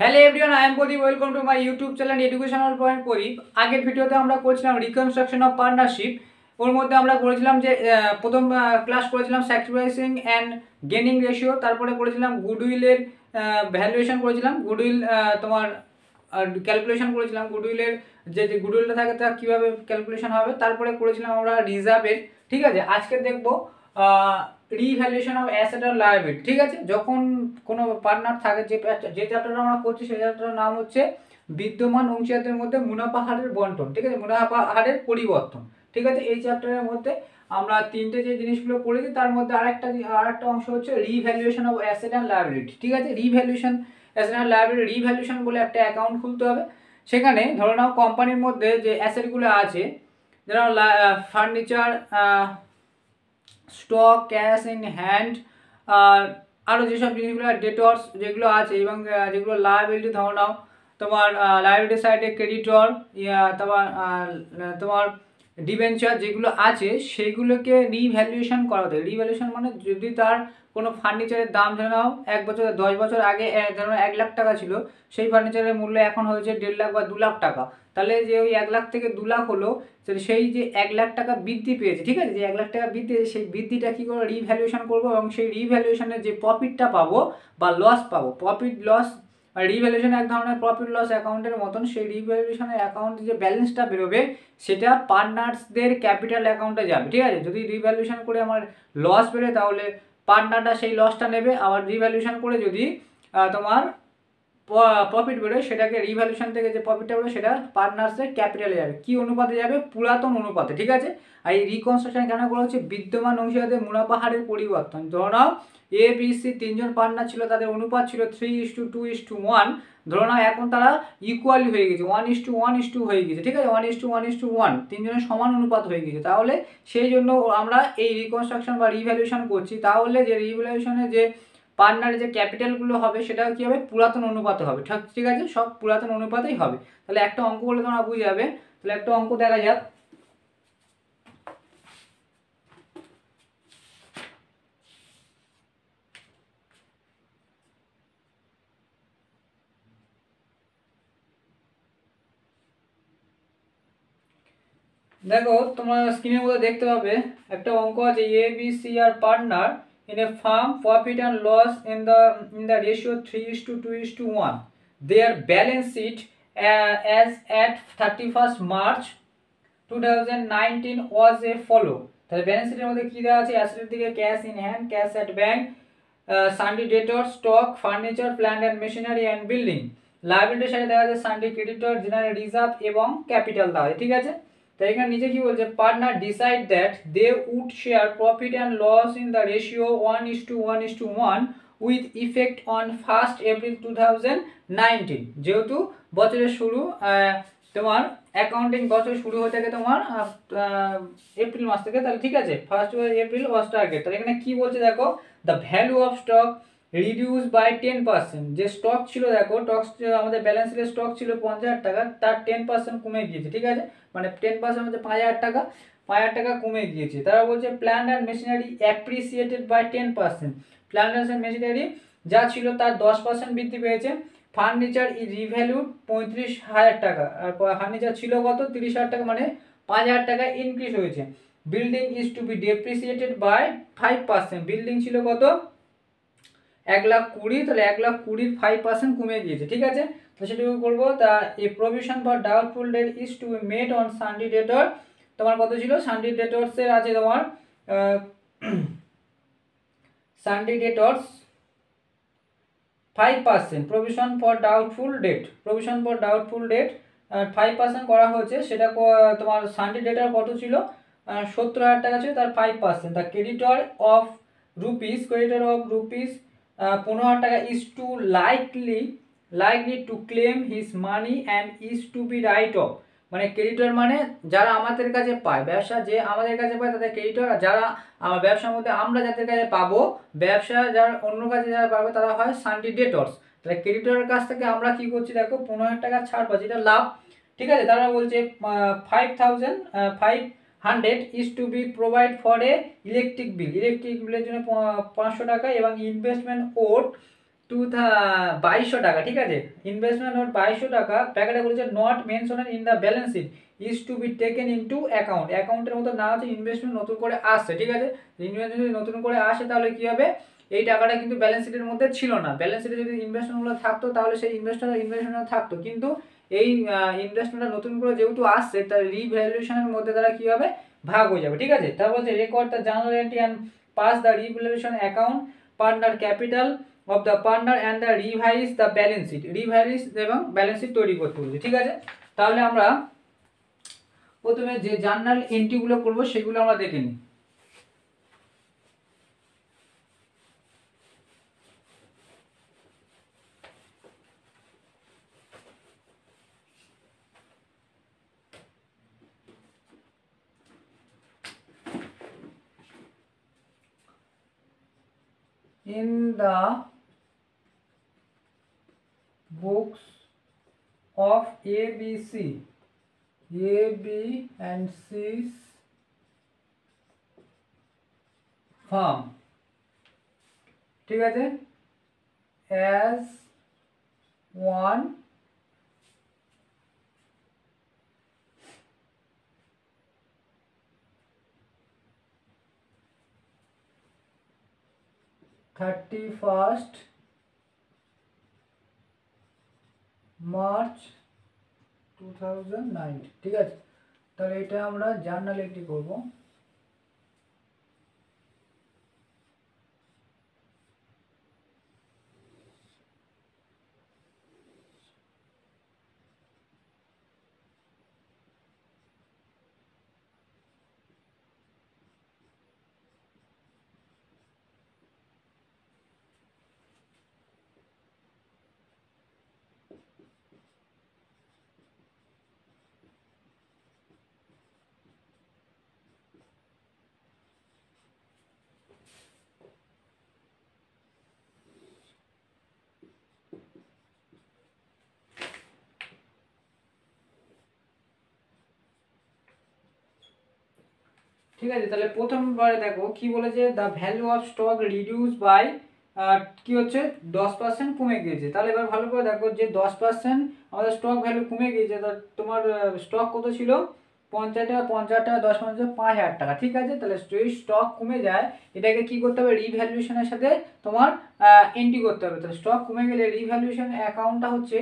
Hello everyone, I am Pradeep. Welcome to my YouTube channel educational point Pradeep. আগের ভিডিওতে আমরা করেছিলাম রিকনস্ট্রাকশন অফ পার্টনারশিপ। ওর মধ্যে আমরা করেছিলাম যে প্রথম ক্লাস করেছিলাম স্যাক্রিফাইসিং অ্যান্ড গেনিং রেশিও, তারপরে করেছিলাম গুডউইলের ভ্যালুয়েশন করেছিলাম, গুডউইল তোমার ক্যালকুলেশন করেছিলাম, গুডউইলের যে গুডউইলটা থাকে তা কীভাবে ক্যালকুলেশন হবে, তারপরে করেছিলাম আমরা রিজার্ভের। ঠিক আছে, আজকে দেখবো রিভ্যালুয়েশন অফ অ্যাসেট আর লায়াবিলিটি। ঠিক আছে, যখন কোনো পার্টনার থাকে, যে চ্যাপ্টারটা আমরা করছি সেই চ্যাপ্টারের নাম হচ্ছে বিদ্যমান অংশীদারদের মধ্যে মুনাফা হারের বন্টন। ঠিক আছে, মুনাফা হারের পরিবর্তন। ঠিক আছে, এই চ্যাপ্টারের মধ্যে আমরা তিনটে যে জিনিসগুলো করেছি তার মধ্যে আরেকটা অংশ হচ্ছে revaluation of asset and liability. ঠিক আছে, revaluation asset and liability, revaluation বলে একটা অ্যাকাউন্ট খুলতে হবে। সেখানে ধরে নাও কোম্পানির মধ্যে যে অ্যাসেটগুলো আছে, যেমন furniture, stock, cash in hand, আর আরও যেসব জিনিসগুলো ডেটর্স যেগুলো আছে, এবং যেগুলো লায়াবিলিটি ধরে নাও তোমার লায়াবিলিটি সাইডে ক্রেডিটর, তোমার ডিবেঞ্চার যেগুলো আছে সেগুলোকে রিভ্যালুয়েশন করাতে। রিভ্যালুয়েশন মানে যদি তার কোনো ফার্নিচারের দাম ধরে নাও 1 বছর 10 বছর আগে ধরো 1 লাখ টাকা ছিল, সেই ফার্নিচারের মূল্য এখন হয়েছে 1.5 লাখ বা 2 লাখ টাকা, তাহলে যে ওই 1 লাখ থেকে 2 লাখ হলো, সেই যে 1 লাখ টাকা বৃদ্ধি পেয়েছে, ঠিক আছে, যে 1 লাখ টাকা বৃদ্ধি, সেই বৃদ্ধিটা কী করে রিভ্যালুয়েশন করবো, এবং সেই রিভ্যালুয়েশনের যে প্রফিটটা পাবো বা লস পাবো, প্রফিট লস রিভ্যালুয়েশন এক ধরনের প্রফিট লস অ্যাকাউন্টের মতন, সেই রিভ্যালুয়েশনের অ্যাকাউন্টে যে ব্যালেন্সটা বেরোবে সেটা পার্টনার্সদের ক্যাপিটাল অ্যাকাউন্টে যাবে। ঠিক আছে, যদি রিভ্যালুয়েশন করে আমার লস বেরোয় তাহলে পার্টনারটা সেই লসটা নেবে, আবার রিভ্যালুয়েশন করে যদি তোমার প্রফিট বেরোয় সেটাকে রিভ্যালুয়েশন থেকে যে প্রফিটটা বেরোয় সেটা পার্টনার্সের ক্যাপিটালে যাবে। কি অনুপাতে যাবে? পুরাতন অনুপাতে। ঠিক আছে, আর এই রিকনস্ট্রাকশন কেন করা হচ্ছে? বিদ্যমান অংশীদারদের মুনাফা হারের পরিবর্তন। ধরো নাও এ বি সি তিনজন পার্টনার ছিল, তাদের অনুপাত ছিল 3:2:1। ধরো নাও এখন তারা ইকুয়ালি হয়ে গেছে, 1:1:2 হয়ে গেছে। ঠিক আছে, 1:1:1 তিনজনের সমান অনুপাত হয়ে গেছে। তাহলে সেই জন্য আমরা এই রিকনস্ট্রাকশন বা রিভ্যালুয়েশন করছি। তাহলে যে রিভ্যালুয়েশনে যে পার্টনারের যে ক্যাপিটালগুলো হবে সেটা কী হবে? পুরাতন অনুপাতে হবে। ঠিক আছে, সব পুরাতন অনুপাতেই হবে। তাহলে একটা অঙ্ক বলে তোমরা বুঝে যাবে। তাহলে একটা অঙ্ক দেখা যাক। দেখো, তোমার স্ক্রিনের মধ্যে দেখতে পাবে একটা অঙ্ক আছে, এ বি সি আর partner in a firm, profit and loss in the ratio 3:2:1. Their balance sheet as at 31st March 2019 was a follow. তাহলে ব্যালেন্স শিটের মধ্যে কি দেওয়া আছে? অ্যাসেটের দিকে cash in hand, cash at bank, sundry debtor, stock, furniture, plant and machinery and building. লায়াবিলিটির সাথে দেওয়া আছে সানডি ক্রেডিটর, জেনারেল রিজার্ভ এবং ক্যাপিটাল দেওয়া আছে। ঠিক আছে, তো এখানে নিচে কি বলছে? Partner decide that they would share profit and loss in the ratio 1:1:1 with effect on 1 April 2019। যেহেতু বছরের শুরু, তোমার অ্যাকাউন্টিং বছর শুরু হয়ে থাকে তোমার এপ্রিল মাস থেকে, তাহলে ঠিক আছে, 1 এপ্রিল ওয়াজ টার্গেট। তাহলে এখানে কি বলছে দেখো, the value of stock reduce by 10%। যে স্টক ছিল, দেখো আমাদের ব্যালেন্স শিটের স্টক ছিল 50,000 টাকা, তার 10% কমে গিয়েছে। ঠিক আছে, মানে 10% হচ্ছে 5,000 টাকা, 5,000 টাকা কমে গিয়েছে। তারা বলছে plant and machinery appreciated by 10%। Plant and machinery যা ছিল তার 10% বৃদ্ধি পেয়েছে। ফার্নিচার ই রিভ্যালুড 35,000 টাকা, আর ফার্নিচার ছিল কত? 30,000 টাকা, মানে 5,000 টাকা ইনক্রিজ হয়েছে। Building is to be depreciated by 5%। Building ছিল কত? 1,20,000, তাহলে 1,20,000 5% কমে গিয়েছে। ঠিক আছে, তো সেটুকু করবো। তা a provision for doubtful debt is to be made on sundry debtor. তোমার কত ছিল? সানডে ডেটর্সের আছে তোমার sundry debtors 5%। Provision for doubtful debt, provision for doubtful debt 5% করা হয়েছে। সেটা তোমার সানডে ডেটার কত ছিল? 70,000 টাকা ছিল, তার 5%। দ্য ক্রেডিটর অফ রুপিস 15,000 টাকা is to likely to claim his money and is to be write off. মানে ক্রেডিটর মানে যারা আমাদের কাছে পায়, ব্যবসা যে আমাদের কাছে পায় তাদের ক্রেডিটর, আর যারা আমার ব্যবসার মধ্যে আমরা যাদের কাছে পাবো, ব্যবসা যারা অন্য কাছে যারা পাবে তারা হয় সানডে ডেটর্স। তাহলে ক্রেডিটরের কাছ থেকে আমরা কি করছি? দেখো 15,000 টাকা ছাড় পাচ্ছি, এটা লাভ। ঠিক আছে, তারা বলছে 5,500 is to be provide for a electric bill. Electric বিলের জন্য 500 টাকা, এবং ইনভেস্টমেন্ট ওড 2200 টাকা, ঠিক আছে। ইনভেস্টমেন্ট নোট 2200 টাকা, প্যাকেটে বলেছে not mention in the balance sheet is to be taken into account. অ্যাকাউন্টের মতো না হচ্ছে ইনভেস্টমেন্ট নতুন করে আসছে, ঠিক আছে। ইনভেস্টমেন্ট যদি নতুন করে আসে তাহলে কি হবে, এই টাকাটা কিন্তু ব্যালেন্স শিটের মধ্যে ছিল না। ব্যালেন্স শিটে যদি ইনভেস্টমেন্টগুলো থাকতো তাহলে সেই ইনভেস্টমেন্ট থাকতো, কিন্তু এই ইনভেস্টমেন্টটা নতুন করে যেহেতু আসছে তার রিভ্যালুয়েশনের মধ্যে তারা কি হবে, ভাগ হয়ে যাবে, ঠিক আছে। তারপর হচ্ছে record the journal entry and pass the revaluation account partner capital of the partner and the revise the balance sheet. Revise এবং ব্যালেন্স শিট তৈরি করতে বলছে, ঠিক আছে। তাহলে আমরা প্রথমে যে জার্নাল এন্ট্রিগুলো করবো সেগুলো আমরা দেখে নিই। In the books of A, B and C's farm, ঠিক আছে, as one (31st March 2009), ঠিক আছে। তাহলে এটা আমরা জার্নাল এন্ট্রি করব। ঠিক আছে, তাহলে প্রথমবারে দেখো কি বলেছে, the value of stock reduce by কি হচ্ছে 10% কমে গিয়েছে। তাহলে এবার ভালো করে দেখো যে 10% আমাদের স্টক ভ্যালু কমে গিয়েছে। তোমার স্টক কত ছিল, 50 টাকা 10 টাকা, ঠিক আছে। তাহলে যদি স্টক কমে যায় এটাকে কি করতে হবে, রিভ্যালুয়েশনের সাথে তোমার এন্ট্রি করতে হবে। তাহলে স্টক কমে গেলে রিভ্যালুয়েশন অ্যাকাউন্টটা হচ্ছে,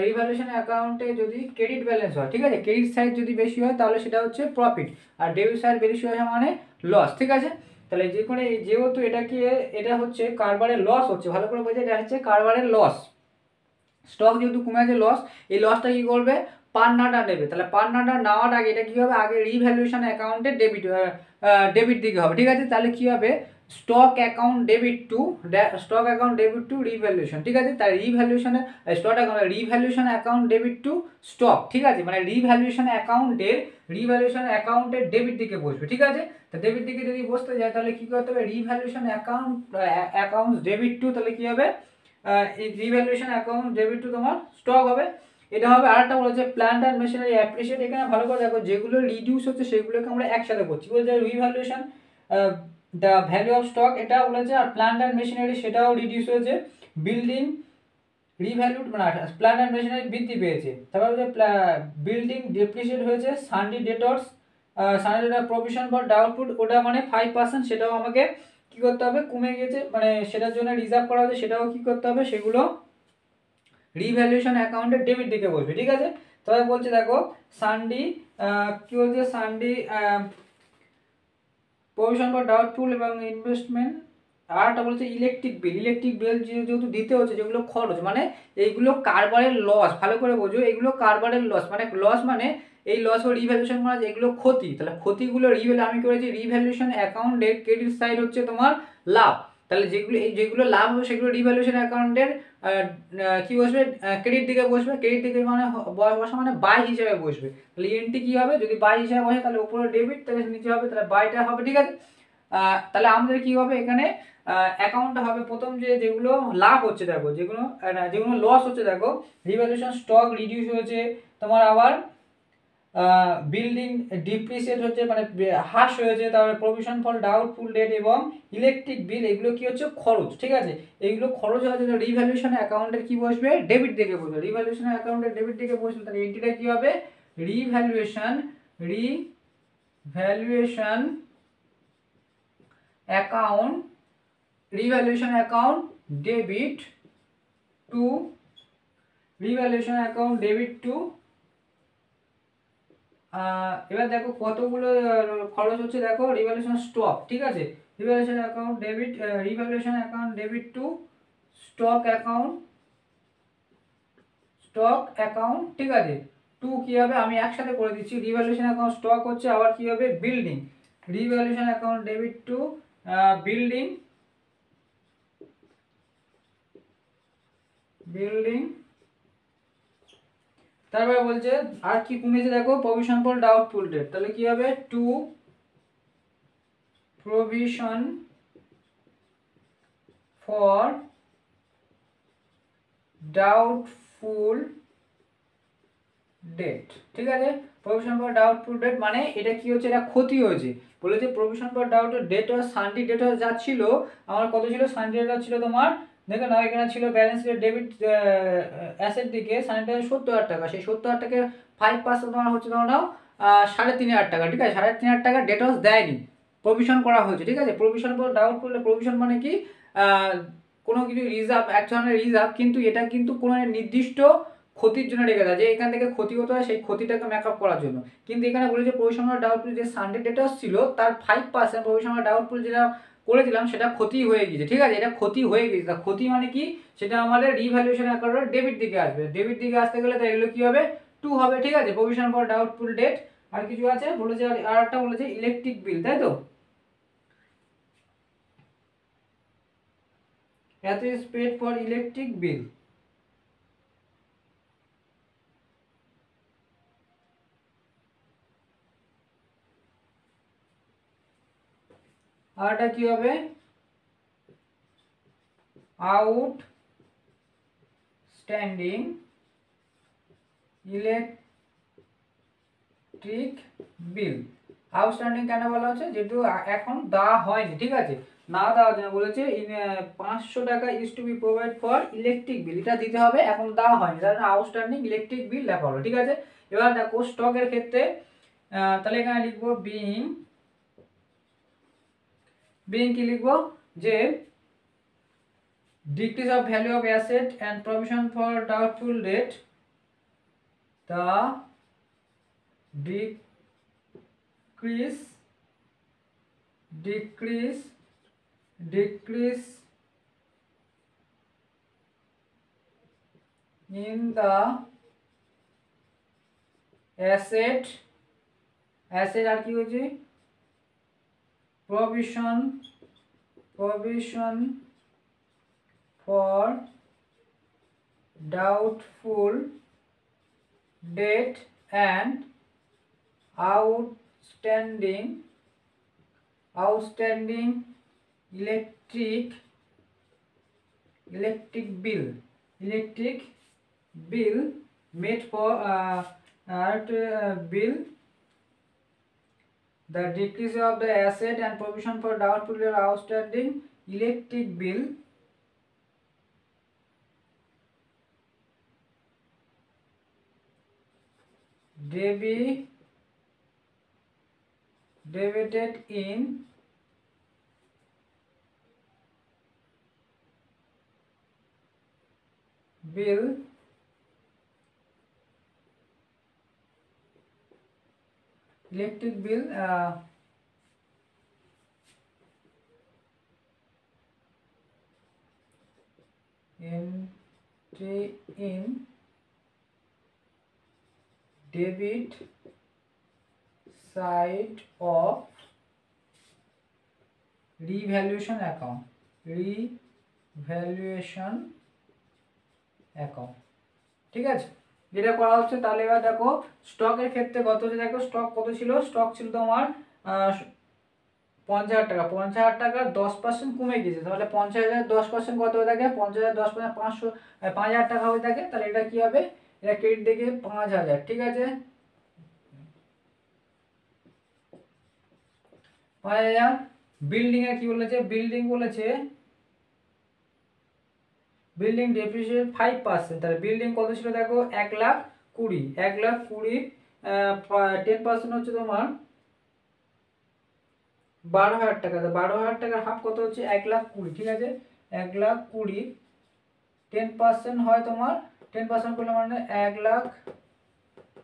রিভ্যালুয়েশন অ্যাকাউন্টে যদি ক্রেডিট ব্যালেন্স হয়, ঠিক আছে, ক্রেডিট সাইড যদি বেশি হয় তাহলে সেটা হচ্ছে প্রফিট, আর ডেবিট সাইড বেশি হয় মানে লস, ঠিক আছে। তাহলে যে কোনো যেহেতু এটা হচ্ছে কারবারের লস হচ্ছে, ভালো করে বোঝা, এটা হচ্ছে কারবারের লস। স্টক যেহেতু কমে আছে লস, এই লসটা কি করবে, পার্টনারটা নেবে। তাহলে পার্টনারটা নেওয়ার আগে এটা কি হবে, আগে রিভ্যালুয়েশন অ্যাকাউন্টে ডেবিট দিকে হবে, ঠিক আছে। তাহলে কি হবে, stock account debit to revaluation, ঠিক আছে। তার রিভ্যালুয়েশনে revaluation account debit to stock, ঠিক আছে, মানে রিভ্যালুয়েশন অ্যাকাউন্টের ডেবিট দিকে বসবে, ঠিক আছে। তো ডেবিট দিকে যদি বসতে যায় তাহলে কি করতে হবে, রিভ্যালুয়েশন অ্যাকাউন্ট ডেবিট টু, তাহলে কি হবে, এই রিভ্যালুয়েশন অ্যাকাউন্ট ডেবিট টু তোমার স্টক হবে, এটা হবে। আরেকটা বলেছে প্ল্যান্ট অ্যান্ড মেশিনারি অ্যাপ্রিসিয়েট। এখানে ভালো করে দেখো যেগুলো রিডিউস হচ্ছে সেগুলোকে আমরা একসাথে করছি, বলছে revaluation the value of stock এটা বলেছে, আর প্ল্যান্ট অ্যান্ড মেশিনারি সেটাও রিডিউস হয়েছে। বিল্ডিং রিভ্যালুড মানে প্ল্যান্ট অ্যান্ড মেশিনারি বৃদ্ধি পেয়েছে। তারপর হচ্ছে বিল্ডিং ডেপ্রিসিয়েট হয়েছে। সানডি ডেটর্স প্রভিশন ফর ডাউটফুল ওটা মানে 5%, সেটাও আমাকে কি করতে হবে, কমে গেছে, মানে সেটার জন্য রিজার্ভ করা হয়েছে, সেটাও কি করতে হবে, সেগুলো রিভ্যালুয়েশন অ্যাকাউন্টের ডেবিট দিকে বসবে, ঠিক আছে। তবে বলছে দেখো সানডি কি বলছে, সানডি প্রভিশন ফর ডাউটফুল এবং ইনভেস্টমেন্ট। আর একটা বলছে ইলেকট্রিক বিল যেহেতু দিতে হচ্ছে, যেগুলো খরচ মানে এইগুলো কারবারের লস, ভালো করে বোঝো, এগুলো কারবারের লস, মানে লস মানে এই লস ও রিভ্যালুয়েশন করা এগুলো ক্ষতি। তাহলে ক্ষতিগুলো আমি করেছি রিভ্যালুয়েশন অ্যাকাউন্টের ক্রেডিট সাইড হচ্ছে তোমার লাভ। তাহলে যেগুলো লাভ হবে সেগুলো রিভ্যালুয়েশন অ্যাকাউন্টের কি বসবে, ক্রেডিট দিকে বসবে। ক্রেডিট দিকে মানে বসা মানে বাই হিসাবে বসবে। তাহলে এন্ট্রি কি হবে, যদি বাই হিসাবে বসে তাহলে উপরে ডেবিট, তাহলে নিচে হবে তাহলে বাইটা হবে, ঠিক আছে। তাহলে আমাদের কি হবে এখানে, অ্যাকাউন্টটা হবে প্রথম যেগুলো লাভ হচ্ছে দেখো, যেগুলো লস হচ্ছে দেখো, রিভ্যালুয়েশন স্টক রিডিউস হয়েছে তোমার, আবার বিল্ডিং ডিপ্রিসিয়েট হচ্ছে মানে হ্রাস হয়েছে, তারপরে প্রভিশন ফর ডাউটফুল ডেট এবং ইলেকট্রিক বিল, এগুলো কি হচ্ছে খরচ, ঠিক আছে। এইগুলো খরচ হওয়ার জন্য রিভ্যালুয়েশন অ্যাকাউন্টের কি বসবে, ডেবিট দিকে বসবে। রিভ্যালুয়েশন অ্যাকাউন্টের ডেবিট দিকে বসবে, তাহলে এন্ট্রিটা কি হবে, revaluation account, revaluation account debit to, revaluation account debit two. এবার দেখো কতগুলো খরচ হচ্ছে, দেখো রিভ্যালুয়েশন স্টক, ঠিক আছে, revaluation account debit, revaluation account debit to stock account, ঠিক আছে। টু কি হবে, আমি একসাথে করে দিচ্ছি, রিভ্যালুয়েশন অ্যাকাউন্ট স্টক হচ্ছে, আবার কি হবে building, revaluation account debit to building, তারপরে বলছে আর কি কমেছে, দেখো প্রভিশন ফর ডাউটফুল ডেট, তাহলে কি হবে to provision for doubtful debt, ঠিক আছে। প্রভিশন ফর ডাউটফুল ডেট মানে এটা কি হচ্ছে, এটা ক্ষতি হয়েছে। বলেছে provision for doubtful debt sundry debt যা ছিল আমার কত ছিল, সানডে ডেট ছিল তোমার, দেখো না এখানে ছিল ব্যালেন্স ডেবিট অ্যাসেট দিকে সানডে 70,000 টাকা, সেই 70,000 টাকা 5% তোমার হচ্ছে তোমার নাও 3,500 টাকা, ঠিক আছে। 3,500 টাকা ডেটস দেয়নি, প্রভিশন করা হয়েছে, ঠিক আছে। প্রভিশন ফর ডাউটফুল, প্রভিশন মানে কি কোনো কিছু রিজার্ভ, এক ধরনের রিজার্ভ, কিন্তু এটা কিন্তু কোনো নির্দিষ্ট ক্ষতির জন্য রেখে দেয়, যে এখান থেকে ক্ষতি হতে হয় সেই ক্ষতিটাকে মেকআপ করার জন্য। কিন্তু এখানে বলেছে প্রভিশন ফর ডাউটফুল যে সানডে ডেটস ছিল তার 5% প্রভিশন ফর ডাউটফুল যেটা করেছিলাম সেটা ক্ষতি হয়ে গেছে, ঠিক আছে, এটা ক্ষতি হয়ে গেছে। তা ক্ষতি মানে কি, সেটা আমাদের রিভ্যালুয়েশন অ্যাকাউন্টের ডেবিট দিকে আসবে, ডেবিট দিকে আসতে গেলে তাই এগুলো কি হবে টু হবে, ঠিক আছে, প্রভিশন ফর ডাউটফুল ডেট। আর কিছু আছে বলেছে, আর একটা বলেছে ইলেকট্রিক বিল, তাই তো, এত is paid for electric bill, আরটা কি হবে আউটস্ট্যান্ডিং ইলেকট্রিক বিল। আউটস্ট্যান্ডিং কেন বলা হচ্ছে, যেহেতু এখন দেওয়া হয়নি, ঠিক আছে, না দেওয়ার জন্য বলেছে 500 টাকা is to be provide for electric bill, এটা দিতে হবে, এখন দেওয়া হয়নি, তার জন্য আউটস্ট্যান্ডিং ইলেকট্রিক বিল লেখা হলো, ঠিক আছে। এবার দেখো স্টকের ক্ষেত্রে, তাহলে এখানে লিখবো বিং কি লিখবো, যে decrease of value of asset and provision for doubtful debt, the decrease in the asset আর কি হয়েছে provision for doubtful debt and outstanding electric bill made for bill, the decrease of the asset and provision for doubtful or outstanding electric bill debited in bill electric bill entry in debit side of revaluation account, ঠিক আছে, যেটা করা হচ্ছে। তাহলে এবার দেখো স্টকের ক্ষেত্রে কত হচ্ছে, দেখো স্টক কত ছিল, স্টক ছিল তোমার 50,000 টাকা, 50,000 টাকার 10% কমে গেছে, তাহলে 50,000 10% কত হয়ে থাকে, 50,000 10% 5,000 টাকা হয়ে থাকে, তাহলে এটা কি হবে, এটা ক্রেডিট দিকে 5,000, ঠিক আছে, 5,000। বিল্ডিং এর কি বলেছে, বিল্ডিং বলেছে বিল্ডিং ডেপ্রিসিয়েশন 5%, তাহলে বিল্ডিং কত ছিল দেখো 1,20,000, 1,20,000 10% হচ্ছে তোমার 12,000 টাকা। 12,000 টাকার হাফ কত হচ্ছে 1,20,000, ঠিক আছে। 1,20,000 10% হয় তোমার, 10% করলে মানে 1,00,000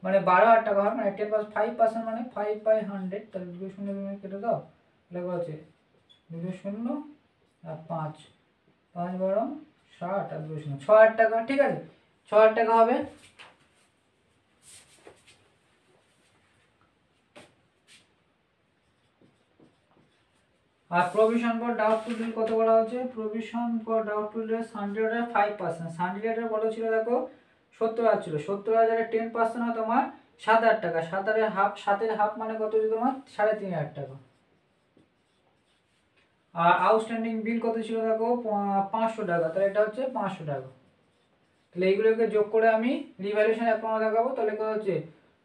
মানে 12,000 টাকা হয়, মানে 10% 5% মানে 5/100, তাহলে 2 শূন্য কেটে দাও, লেখা আছে 2 শূন্য আর 5, 5 12 60 আর 2 শূন্য 6,000 টাকা, ঠিক আছে। 6,000 টাকা হবে। আর প্রভিশন ফর ডাউটফুল ডিল কত বলা হচ্ছে, প্রভিশন ফর ডাউটফুল ডিল 100 5%, 100 বড় ছিল দেখো 70,000 ছিল, 70,000 10% হয় তোমার 7,000 টাকা, 7,000 হাফ, 7-এর হাফ মানে কত হচ্ছে তোমার 3,500 টাকা। আর আউটস্ট্যান্ডিং বিল কত ছিল দেখো 500 টাকা, তাহলে এটা হচ্ছে 500 টাকা। তাহলে এইগুলোকে যোগ করে আমি রিভ্যালুয়েশন অ্যাকাউন্ট দেখাবো, তাহলে কত হচ্ছে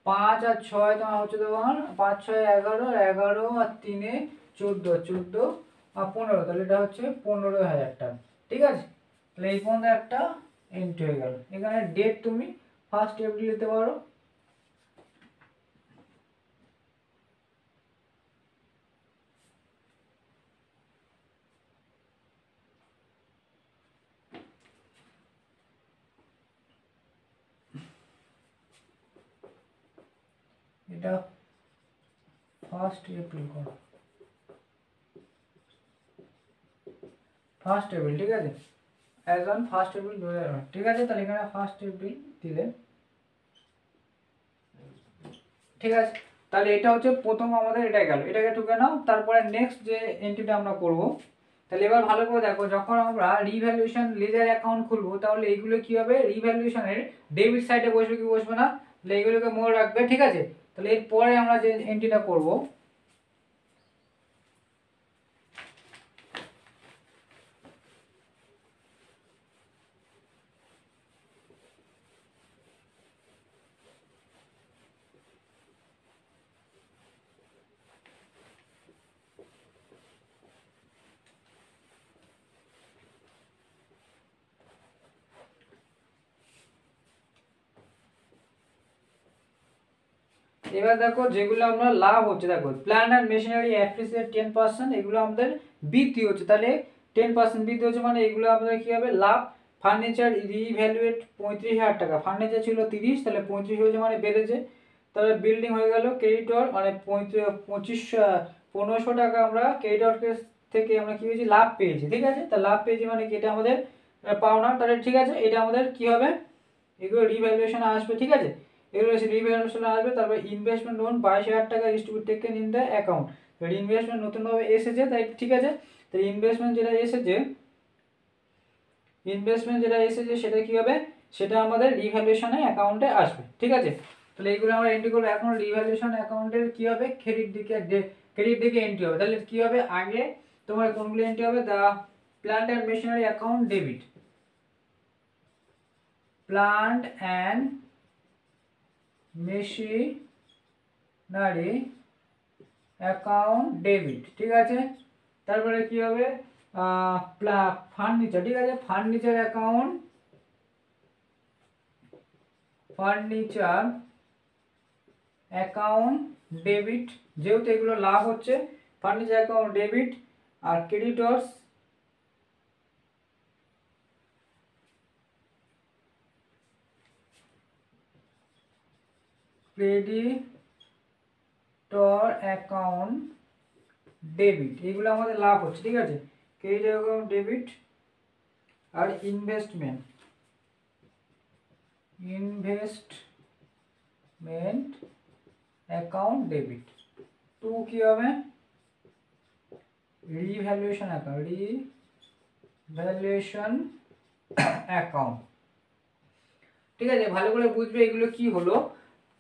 5 আর 6 তোমার হচ্ছে তোমার 5 6 11, 11 আর 3 14, 14 আর 15, তাহলে এটা হচ্ছে 15,000 টাকা, ঠিক আছে। তাহলে এই পর্যন্ত একটা এন্ট্রি হয়ে গেল। এখানে ডেট তুমি 1 এপ্রিল দিতে পারো, এটা 1 এপ্রিল করো, 1 এপ্রিল, ঠিক আছে। অ্যাজ অন 1 এপ্রিল 2008, ঠিক আছে। তাহলে এখানে 1 এপ্রিল দিলে, ঠিক আছে। তাহলে এটা হচ্ছে প্রথম আমাদের এটা গেল, এটাকে ঢুকে নাও। তারপরে নেক্সট যে এন্ট্রিটা আমরা করব, তাহলে এবার ভালো করে দেখো, যখন আমরা রিভ্যালুয়েশন লেজার অ্যাকাউন্ট খুলবো, তাহলে এইগুলো কি হবে, রিভ্যালুয়েশনের ডেবিট সাইডে বসবে কি বসবে না, তাহলে এইগুলোকে মনে রাখবে, ঠিক আছে। তাহলে এরপরে আমরা যে এন্ট্রিটা করব, এবার দেখো যেগুলো আমরা লাভ হচ্ছে, দেখো প্ল্যান্ট অ্যান্ড মেশিনারি অ্যাপ্রিসিয়েট 10%, এগুলো আমাদের বৃদ্ধি হচ্ছে, তাহলে 10% বৃদ্ধি হচ্ছে মানে এগুলো আমাদের কি হবে লাভ। ফার্নিচার রিভ্যালুয়েট 35,000 টাকা, ফার্নিচার ছিল 30, তাহলে 35 হয়েছে মানে বেড়েছে। তাহলে বিল্ডিং হয়ে গেল ক্রেডিটর, মানে 1500 টাকা আমরা ক্রেডিটর থেকে আমরা কি হয়েছি লাভ পেয়েছি, ঠিক আছে। তা লাভ পেয়েছি মানে কি এটা আমাদের পাওনা, তাহলে ঠিক আছে। এটা আমাদের কি হবে, এগুলো রিভ্যালুয়েশনে আসবে, ঠিক আছে। এগুলো রিভ্যালুয়েশনে আসবে। তারপর ইনভেস্টমেন্ট লোন 22,000 টাকা is to be taken in the account, investment নতুনভাবে এসেছে, তাই ঠিক আছে। তাই ইনভেস্টমেন্ট যেটা এসেছে সেটা কি হবে, সেটা আমাদের রিভ্যালুয়েশনে অ্যাকাউন্টে আসবে, ঠিক আছে। তাহলে এইগুলো আমরা এন্ট্রি করবো। এখন রিভ্যালুয়েশন অ্যাকাউন্টের কি হবে, ক্রেডিট দিকে এন্ট্রি হবে। তাহলে কি হবে, আগে তোমার কোনগুলো এন্ট্রি হবে, the plant and machinery account debit, plant and machinery account debit, ঠিক আছে। তারপরে কি হবে, ফার্নিচার, ঠিক আছে। ফার্নিচার অ্যাকাউন্ট ডেবিট, যেহেতু এগুলো লাভ হচ্ছে, ফার্নিচার অ্যাকাউন্ট ডেবিট। আর ক্রেডিটর অ্যাকাউন্ট ডেবিট, এগুলো আমাদের লাভ হচ্ছে, ঠিক আছে। Credit account debit. আর ইনভেস্টমেন্ট অ্যাকাউন্ট ডেবিট, টু কি হবে রিভ্যালুয়েশন অ্যাকাউন্ট, ঠিক আছে। ভালো করে বুঝবে এগুলো কি হলো,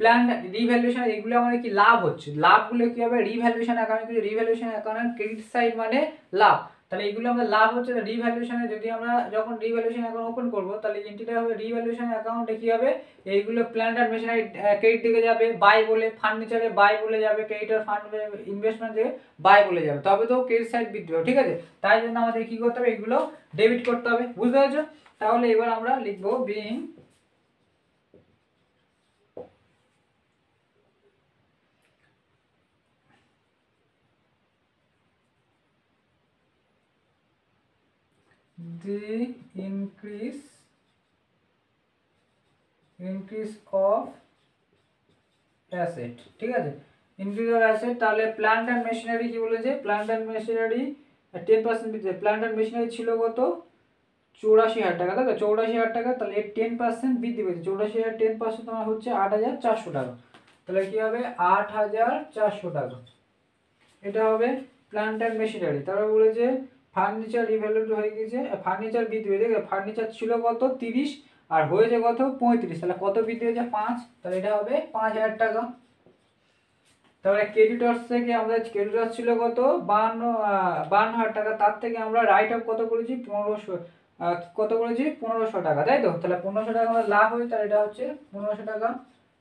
প্ল্যান রিভ্যালুয়েশন, এগুলো আমাদের কি লাভ হচ্ছে, লাভগুলো কি হবে revaluation account, revaluation account credit side মানে লাভ, তাহলে এইগুলো আমরা লাভ হচ্ছে রিভ্যালুয়েশনে, যদি আমরা যখন রিভ্যালুয়েশন অ্যাকাউন্ট ওপেন করব তাহলে এন্ট্রিটা হবে রিভ্যালুয়েশন অ্যাকাউন্টে কি হবে, এইগুলো প্ল্যান্ট আর মেশিনারি ক্রেডিট দিকে যাবে, বাই বলে ফার্নিচারে বাই বলে যাবে, ক্রেডিটর ফান্ড ইনভেস্টমেন্টে বাই বলে যাবে, তবে তো ক্রেডিট সাইড বৃদ্ধি হবে। ঠিক আছে, তাই জন্য আমাদের কি করতে হবে, এগুলো ডেবিট করতে হবে। বুঝতে পারছো? তাহলে এবার আমরা লিখবো being the increase of asset। ঠিক আছে, ইনক্রিজ অফ অ্যাসেট, তাহলে প্ল্যান্ট অ্যান্ড মেশিনারি কি বলেছে, প্ল্যান্ট অ্যান্ড মেশিনারি 10% বৃদ্ধি। প্ল্যান্ট অ্যান্ড মেশিনারি ছিল কত, 84,000 টাকা, তাই তো 84,000 টাকা, তাহলে এর 10% বৃদ্ধি পেয়েছে, 84,000 10% তোমার হচ্ছে 8,400 টাকা, তাহলে কি হবে 8,400 টাকা, এটা হবে প্ল্যান্ট অ্যান্ড মেশিনারি। তারপর বলেছে ফার্নিচার রিভ্যালুড হয়ে গেছে, ফার্নিচার বৃদ্ধি হয়ে গেছে, ফার্নিচার ছিল কত 30 আর হয়েছে কত 35, তাহলে কত বৃদ্ধি হয়েছে 5, তাহলে এটা হবে 5,000 টাকা। তারপরে ক্রেডিটর্স থেকে আমাদের ক্রেডিটর্স ছিল কত 52,000 টাকা, তার থেকে আমরা রাইট অফ কত করেছি 1500, কত করেছি 1500 টাকা, তাই তো, তাহলে 1500 টাকা আমাদের লাভ হয়, তাহলে এটা হচ্ছে 1500 টাকা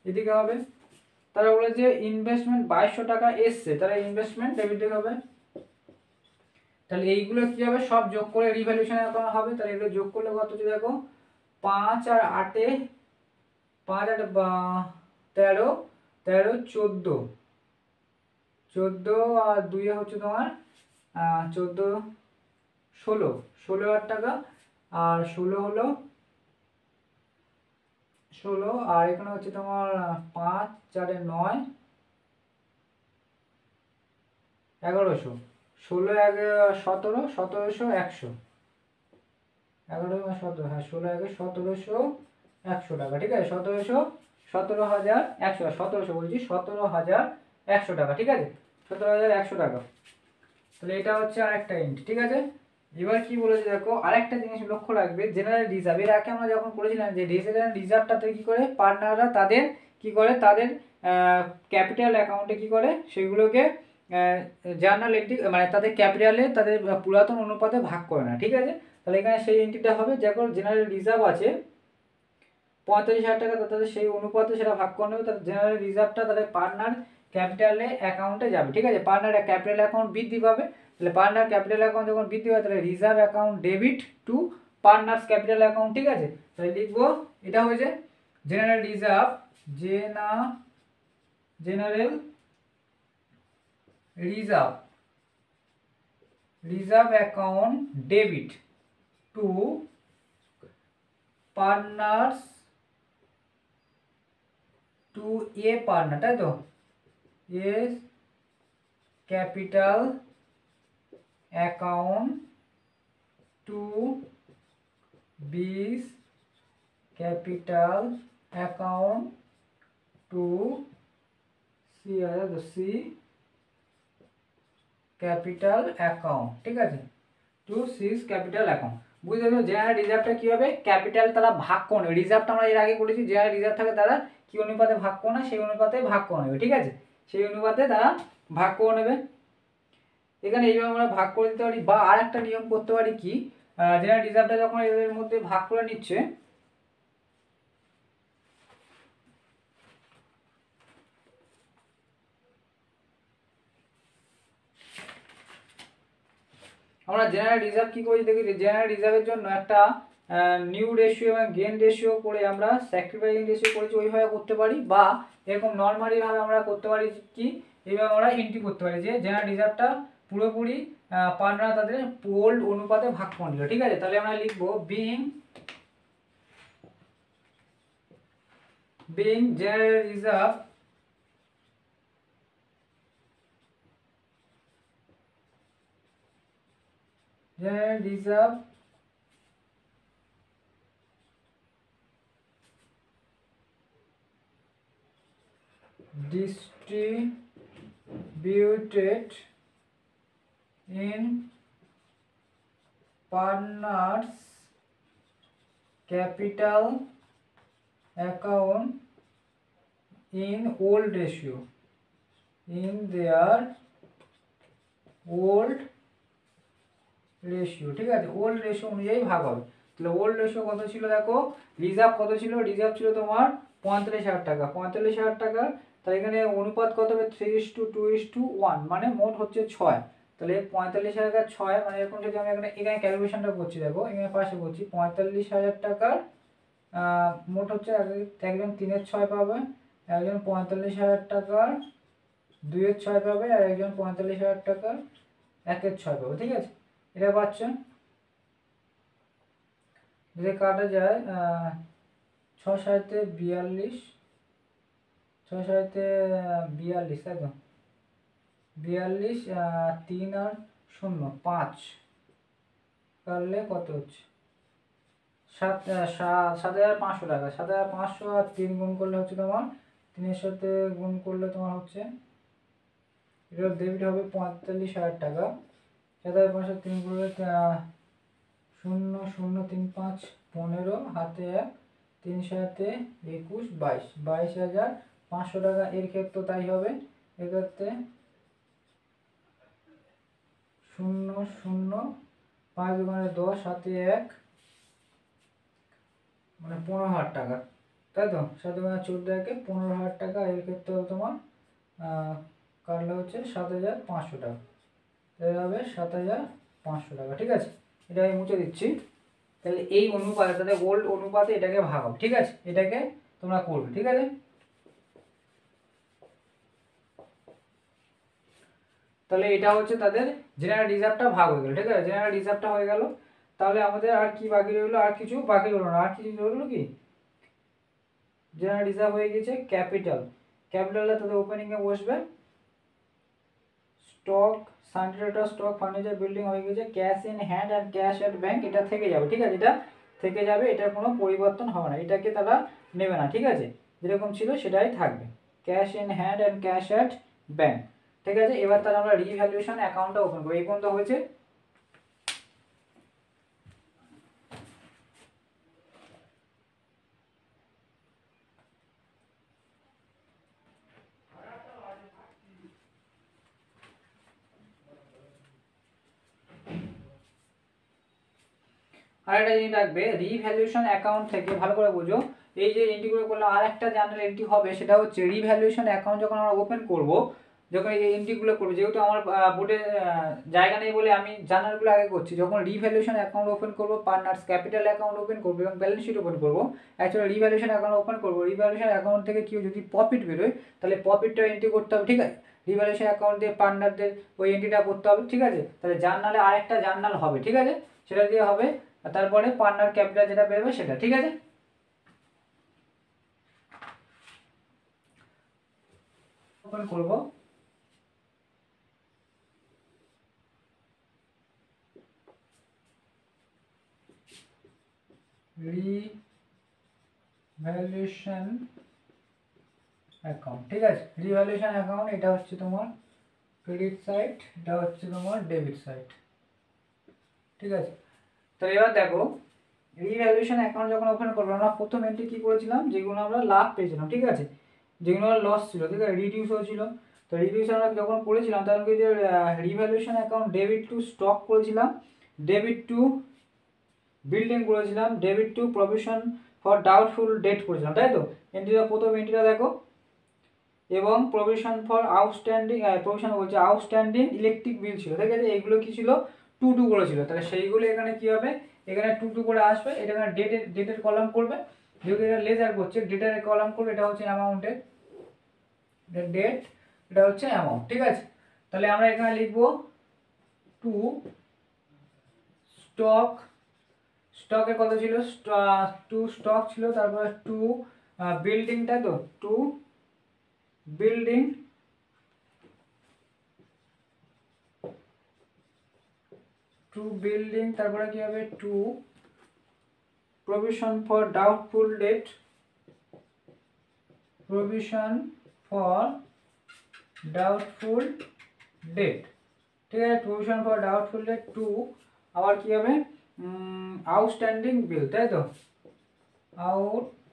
এদিকে হবে। তারা বলেছে ইনভেস্টমেন্ট 2200 টাকা এসছে, তাহলে ইনভেস্টমেন্ট ডেবিট দিকে হবে। তাহলে এইগুলো কি হবে, সব যোগ করে রিভ্যালুয়েশন অ্যাকাউন্ট হবে, তাহলে এগুলো যোগ করলে কত হচ্ছে দেখো 5 আর 8 5 আর 13 13 14 14 আর 2 হচ্ছে তোমার 14 16,000 টাকা, আর 16 হলো 16, আর এখানে হচ্ছে তোমার 5 4 9 1100, 16 1 17 1700 100, 11 17, হ্যাঁ 16 1 1700 100 টাকা। ঠিক আছে, 17,100 17,100 বলছি 17,100 টাকা। ঠিক আছে, 17,100 টাকা, তাহলে এটা হচ্ছে আরেকটা এন্ট্রি। ঠিক আছে, এবার কি বলেছে দেখো, আরেকটা জিনিস লক্ষ্য রাখবে, জেনারেল রিজার্ভ, এর আগে আমরা যখন করেছিলাম যে জেনারেল রিজার্ভটাতে কি করে পার্টনাররা তাদের কি করে, তাদের ক্যাপিটাল অ্যাকাউন্টে কি করে সেগুলোকে জার্নাল এন্ট্রি, মানে তাদের ক্যাপিটালে তাদের পুরাতন অনুপাতে ভাগ করে না। ঠিক আছে, তাহলে এখানে সেই এন্ট্রিটা হবে, যখন জেনারেল রিজার্ভ আছে 45,000 টাকা, তাদের সেই অনুপাতে সেটা ভাগ করে নেবে, তাদের জেনারেল রিজার্ভটা তাদের পার্টনার ক্যাপিটালে অ্যাকাউন্টে যাবে। ঠিক আছে, পার্টনার ক্যাপিটাল অ্যাকাউন্ট বৃদ্ধি পাবে, তাহলে পার্টনার ক্যাপিটাল অ্যাকাউন্ট যখন বৃদ্ধি পাবে তাহলে reserve account debit to partners capital account. ঠিক আছে, তাহলে লিখবো এটা হয়েছে general reserve, general reserve account debit to partners to A partner, তাই তো, A capital account to B's capital account to C capital account. ঠিক আছে, টু সিস ক্যাপিটাল অ্যাকাউন্ট। বুঝতে পারছো, জেনারেল রিজার্ভটা কি হবে, ক্যাপিটাল তারা ভাগ করে নেবে, রিজার্ভটা আমরা এর আগে করেছি, জেনারেল রিজার্ভ থাকে তারা কি অনুপাতে ভাগ করে না, সেই অনুপাতে ভাগ করে নেবে। ঠিক আছে, সেই অনুপাতে তারা ভাগ করে নেবে। এখানে এইভাবে আমরা ভাগ করে দিতে পারি, বা আর একটা নিয়ম করতে পারি কি, জেনারেল রিজার্ভটা যখন এদের মধ্যে ভাগ করে নিচ্ছে, আমরা জেনারেল রিজার্ভ কি করি দেখি, জেনারেল রিজার্ভের জন্য একটা নিউ রেশিও এবং গেন রেশিও করে আমরা স্যাক্রিফাইসিং রেশিও করেছি, ওইভাবে করতে পারি, বা এরকম নর্মালি ভাবে আমরা করতে পারি কি, এইভাবে আমরা এন্ট্রি করতে পারি যে জেনারেল রিজার্ভটা পুরোপুরি পার্টনার তাদের ওল্ড অনুপাতে ভাগ করে নিল। ঠিক আছে, তাহলে আমরা লিখবো being general reserve distributed in partners capital account in old ratio, in their old ratio, ঠিক আছে, ওল্ড রেশিও অনুযায়ী ভাগ হবে। তাহলে ওল্ড রেশিও কত ছিল দেখো, রিজার্ভ কত ছিল, রিজার্ভ ছিল তোমার 45,000 টাকা, 45,000 টাকা। তাহলে এখানে অনুপাত কত হবে, 3:2:1, মানে মোট হচ্ছে 6। তাহলে 45,000 6, মানে এরকম যদি আমি এখানে ক্যালকুলেশনটা করছি, দেখো এখানে পাশে করছি, 45,000 টাকার মোট হচ্ছে একজন 3-এর 6 পাবে, একজন 45,000 টাকার 2-এর 6 পাবে, আর একজন 45,000 টাকার 1-এর 6 পাবে, ঠিক আছে। এটা পাচ্ছেন, যদি কাটা যায় 6×7=42, 6×7=42, তাই তো, 42, 3 আর 0 5, কাটলে কত হচ্ছে 7,500 টাকা, 7,500, আর 3 গুণ করলে হচ্ছে তোমার, 3-এর সাথে গুণ করলে তোমার হচ্ছে, এটা ডেবিট হবে 45,000 টাকা, 7,500 3 করলে 0,0,3,5 15, হাতে 1, 3×7 21, 22,500 টাকা। এর ক্ষেত্রে তাই হবে, এক্ষেত্রে 0,0, 5 × 10, হাতে 1, মানে 15,000 টাকা, তাই তো, 7×14 15,000 টাকা। এর ক্ষেত্রে তোমার কাটলে হচ্ছে 7,500 টাকা, তাহলে হবে 7,500 টাকা, ঠিক আছে। এটা আমি মুছে দিচ্ছি। তাহলে এই অনুপাতে, তাদের ওল্ড অনুপাতে এটাকে ভাগাও, ঠিক আছে, এটাকে তোমরা করবে, ঠিক আছে। তাহলে এটা হচ্ছে তাদের জেনারেল রিজার্ভটা ভাগ হয়ে গেল, ঠিক আছে, জেনারেল রিজার্ভটা হয়ে গেল। তাহলে আমাদের আর কি বাকি রইলো, আর কিছু বাকি রইলো না, আর কিছু রইলো কি, জেনারেল রিজার্ভ হয়ে গেছে ক্যাপিটাল, ক্যাপিটালটা তাদের ওপেনিংয়ে বসবে, স্টক, সানট্রেটার স্টক, ফার্নিচার, বিল্ডিং হয়ে গেছে, cash in hand and cash at bank, এটা থেকে যাবে, ঠিক আছে, এটা থেকে যাবে, এটার কোনো পরিবর্তন হবে না, এটাকে তারা নেবে না, ঠিক আছে, যেরকম ছিল সেটাই থাকবে, cash in hand and cash at bank, ঠিক আছে। এবার তাহলে আমরা রিভ্যালুয়েশন অ্যাকাউন্টটা ওপেন করবো, এই পর্যন্ত হয়েছে। আর একটা জিনিস রাখবে, রিভ্যালুয়েশন অ্যাকাউন্ট থেকে ভালো করে বুঝো, এই যে এন্ট্রিগুলো করলাম, আর একটা জার্নাল এন্ট্রি হবে, সেটা হচ্ছে রিভ্যালুয়েশন অ্যাকাউন্ট যখন আমরা ওপেন করব, যখন এই এন্ট্রিগুলো করবো, যেহেতু আমার বোর্ডে জায়গা নেই বলে আমি জার্নালগুলো আগে করছি, যখন রিভ্যালুয়েশন অ্যাকাউন্ট ওপেন করবো, পার্টনার্স ক্যাপিটাল অ্যাকাউন্ট ওপেন করবো এবং ব্যালেন্স শিট ওপেন করবো, অ্যাকচুয়ালি রিভ্যালুয়েশন অ্যাকাউন্ট ওপেন করবো, রিভ্যালুয়েশন অ্যাকাউন্ট থেকে কেউ যদি প্রফিট বেরোয়, তাহলে প্রফিটটা এন্ট্রি করতে হবে, ঠিক আছে, রিভ্যালুয়েশন অ্যাকাউন্ট দিয়ে পার্টনারদের ওই এন্ট্রিটা করতে হবে, ঠিক আছে। তাহলে জার্নালে আরেকটা জার্নাল হবে, ঠিক আছে, সেটা দিয়ে হবে, আর তারপরে পার্টনার ক্যাপিটাল যেটা বেরোবে সেটা, ঠিক আছে। ওপেন করব, রিভ্যালুয়েশন অ্যাকাউন্ট, ঠিক আছে, রিভ্যালুয়েশন অ্যাকাউন্ট, এটা হচ্ছে তোমার ক্রেডিট সাইড, এটা হচ্ছে তোমার ডেবিট সাইড, ঠিক আছে। তো এবার দেখো, রিভ্যালুয়েশন অ্যাকাউন্ট যখন ওপেন করবো, আমরা প্রথম এন্ট্রি কি করেছিলাম, যেগুলো আমরা লাভ পেয়েছিলাম, ঠিক আছে, যেগুলো লস ছিল, ঠিক আছে, রিডিউস হয়েছিল। তো রিডিউস আমরা যখন করেছিলাম, তখন কি যে revaluation account debit to stock করেছিলাম, ডেবিট টু বিল্ডিং করেছিলাম, debit to provision for doubtful debt করেছিলাম, তাই তো। এন্ট্রিটা, প্রথম এন্ট্রিটা দেখো, এবং প্রভিশন ফর আউটস্ট্যান্ডিং, প্রভিশন বলছে আউটস্ট্যান্ডিং ইলেকট্রিক বিল ছিল, ঠিক আছে, এইগুলো কি ছিল, 2 করেছিল, তাহলে সেইগুলো এখানে কি হবে, এখানে 2 করে আসবে, এটা এখানে ডেটের কলাম করবে, যেহেতু এটা লেজার করছে, ডেটের কলাম করবে, এটা হচ্ছে অ্যামাউন্টের ডেট, এটা হচ্ছে অ্যামাউন্ট, ঠিক আছে। তাহলে আমরা এখানে লিখবো টু স্টক, স্টকে কত ছিল, টু স্টক ছিল, তারপরে টু বিল্ডিং, তাই তো, টু বিল্ডিং, টু বিল্ডিং, তারপরে কি হবে, to provision for doubtful debt, provision for doubtful debt, ঠিক আছে, provision for doubtful debt, to, আবার কি হবে, আউটস্ট্যান্ডিং বিল, তাই তো, আউটস্ট্যান্ডিং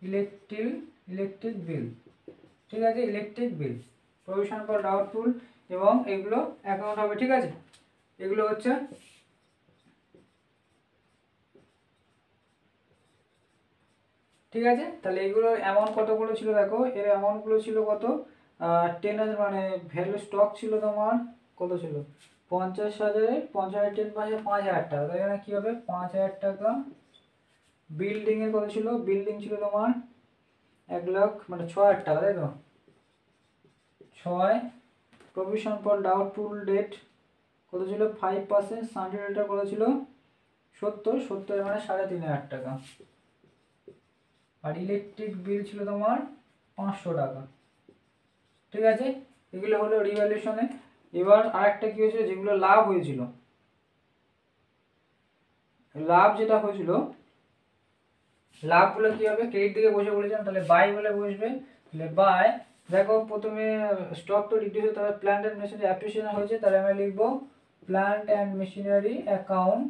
ইলেকট্রিক বিল, ঠিক আছে, electric bill, provision for doubtful এবং এগুলো অ্যাকাউন্ট হবে, ঠিক আছে। এগুলো হচ্ছে ঠিক আছে। তাহলে এগুলোর অ্যামাউন্ট কতগুলো ছিল দেখো, এর অ্যামাউন্টগুলো ছিল কত 10,000, মানে ভ্যালু স্টক ছিল তোমার কত ছিল 50,000, 50,000 10 5,000 5,000 টাকা। তাই এখানে কী হবে 5,000 টাকা। বিল্ডিংয়ের কত ছিল, বিল্ডিং ছিল তোমার 1 লাখ, মানে 6,000 টাকা, তাই তো 6। প্রভিশন ফর ডাউটফুল ডেট কত ছিল 5%, সানডে ডেটটা কত ছিল 70 মানে 3,500 টাকা। আর ইলেকট্রিক বিল ছিল তোমার 500 টাকা, ঠিক আছে। এগুলো হলো রিভ্যালুয়েশনে। এবার আরেকটা কি হয়েছিল, যেগুলো লাভ হয়েছিল, লাভ যেটা হয়েছিল, লাভগুলো কি হবে ক্রেডিট দিকে বসে বলেছিলাম, তাহলে বাই বলে বসবে। তাহলে বাই, দেখো প্রথমে স্টক তো রিডিউস, তারপরে প্ল্যান্ট অ্যান্ড মেশিনারি অ্যাপ্রিসিয়েশন হয়েছে, তাহলে আমরা লিখবো প্ল্যান্ট অ্যান্ড মেশিনারি অ্যাকাউন্ট,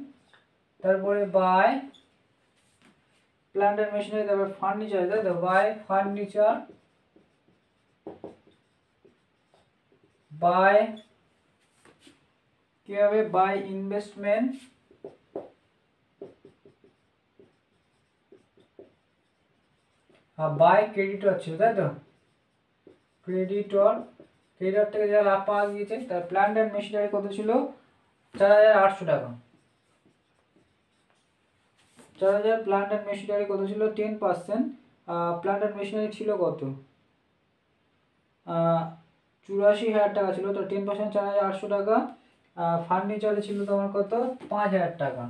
তারপরে বাই প্ল্যান্ট অ্যান্ড মেশিনারি, তারপরে ফার্নিচার, তাই তো বাই ফার্নিচার, বাই কি হবে বাই ইনভেস্টমেন্ট, আর বাই ক্রেডিটর ছিল, তাই তো ক্রেডিটর, ক্রেডিটর থেকে যা লাভ পাওয়া গিয়েছে, তার প্ল্যান্ট অ্যান্ড মেশিনারি কত ছিল 4,800 টাকা। 4,000 প্ল্যান্ট অ্যান্ড মেশিনারি কত ছিল 10%, প্ল্যান্ট অ্যান্ড মেশিনারি ছিল কত 84,000 টাকা ছিল, তো 10% 4,800 টাকা। ফার্নিচারে ছিল তোমার কত 5,000 টাকা।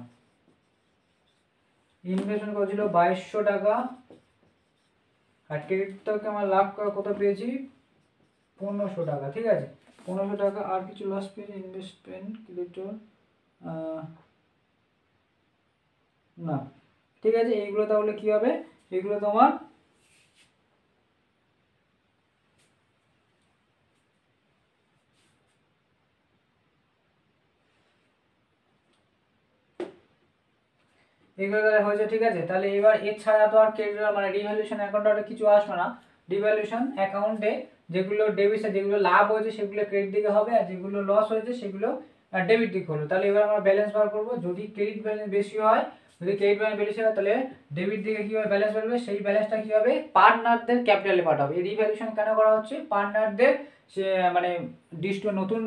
ইনভেস্টমেন্ট কত ছিল 2,200 টাকা। আর ক্রেডিট থেকে আমার লাভ কত পেয়েছি 1,500 টাকা, ঠিক আছে 1,500 টাকা। আর কিছু লস পেয়েছি ইনভেস্টমেন্ট ক্রেডিটর না, ঠিক আছে। এইগুলো তাহলে কি হবে, এগুলো তোমার এগুলো তাহলে হয়েছে, ঠিক আছে। তাহলে এবার এছাড়া তো আর ক্রেডিট মানে রিভ্যালুয়েশন অ্যাকাউন্টে কিছু আসবে না। রিভ্যালুয়েশন অ্যাকাউন্টে যেগুলো ডেবিট, যেগুলো লাভ হয়েছে সেগুলো ক্রেডিট দিকে হবে, আর যেগুলো লস হয়েছে সেগুলো ডেবিট দিকে হলো। তাহলে এবার আমরা ব্যালেন্স বার করবো, যদি ক্রেডিট ব্যালেন্স বেশি হয়, যদি ক্রেডিট ব্যালেন্স বেশি হয় তাহলে ডেবিট দিকে কী হবে ব্যালেন্স বাড়বে, সেই ব্যালেন্সটা কী হবে পার্টনারদের ক্যাপিটালে পাঠাবে। এই রিভ্যালুয়েশন কেন করা হচ্ছে, পার্টনারদের সে মানে নতুন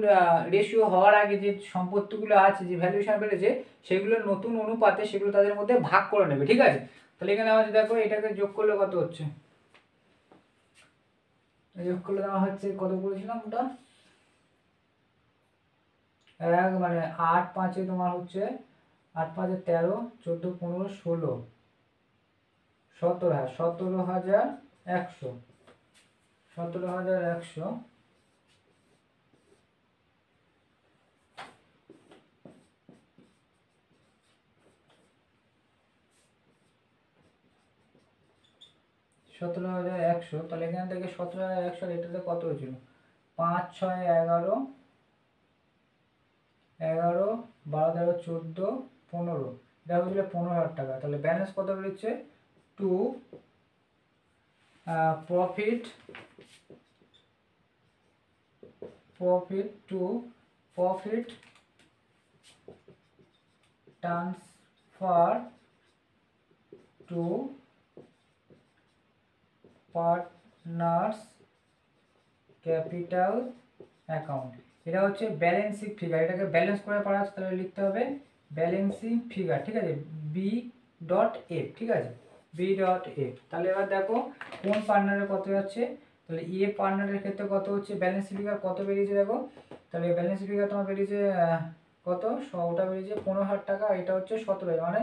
রেশিও হওয়ার আগে যে সম্পত্তিগুলো আছে, যে ভ্যালুয়েশন বেড়েছে, সেগুলোর নতুন অনুপাতে সেগুলো তাদের মধ্যে ভাগ করে নেবে, ঠিক আছে। তাহলে এখানে আমাদের দেখো এটাকে যোগ করলে কত হচ্ছে, যোগ করলে দেওয়া হচ্ছে কত করেছিলাম ওটা মানে 8 5-এ তোমার হচ্ছে 8 5-এ 13, 14 15 16 17, 17,100, 17,100। সতেরো হাজার একশো, তাহলে এখান থেকে 17,100 এটাতে কত হয়েছিল 5 6 11 11 12 13 14 15, এটা হয়েছিল 15,000 টাকা। তাহলে ব্যালেন্স কত বেরোচ্ছে to profit to profit transfer to partners capital account. এটা হচ্ছে ব্যালেন্সিং ফিগার, এটাকে ব্যালেন্স করে পাওয়া যাচ্ছে, তাহলে লিখতে হবে ব্যালেন্সিং ফিগার, ঠিক আছে B.F, ঠিক আছে B.F। তাহলে এবার দেখো কোন পার্টনারে কত যাচ্ছে, তাহলে এ পার্টনারের ক্ষেত্রে কত হচ্ছে ব্যালেন্স ফিগার কত বেরিয়েছে দেখো, তাহলে ব্যালেন্স ফিগার তোমার বেরিয়েছে কত ওটা বেরিয়েছে 15,000 টাকা, এটা হচ্ছে 17 মানে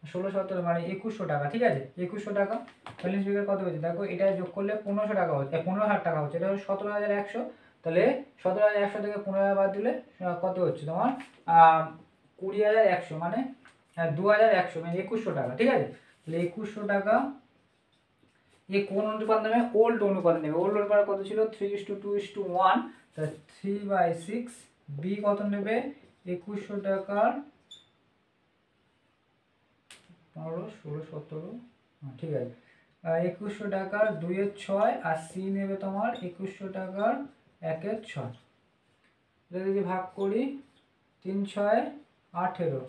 16 17 মানে 2,100 টাকা, ঠিক আছে 2,100 টাকা। ব্যালেন্স ফিগার কত হয়েছে দেখো, এটা যোগ করলে 1,500 টাকা হচ্ছে 15,000 টাকা হচ্ছে, এটা হচ্ছে 17,100। তাহলে 17,100 থেকে 15,000 বাদ দিলে কত হচ্ছে তোমার 20,100, মানে 2,100, মানে 2,100 টাকা, ঠিক আছে। তাহলে 2,100 টাকা এ কোন অনুপাত নেবে, ওল্ড অনুপাত নেবে। ওল্ড অনুপাত কত ছিল 3:2:1, তাহলে 3/6। বি কত নেবে 2,100 টাকার 15 16 17, ঠিক আছে 2,100 টাকার 2 এর 6, আর সি নেবে তোমার 2,100 টাকার 1 এর 6। এটা যদি ভাগ করি 3 6 18,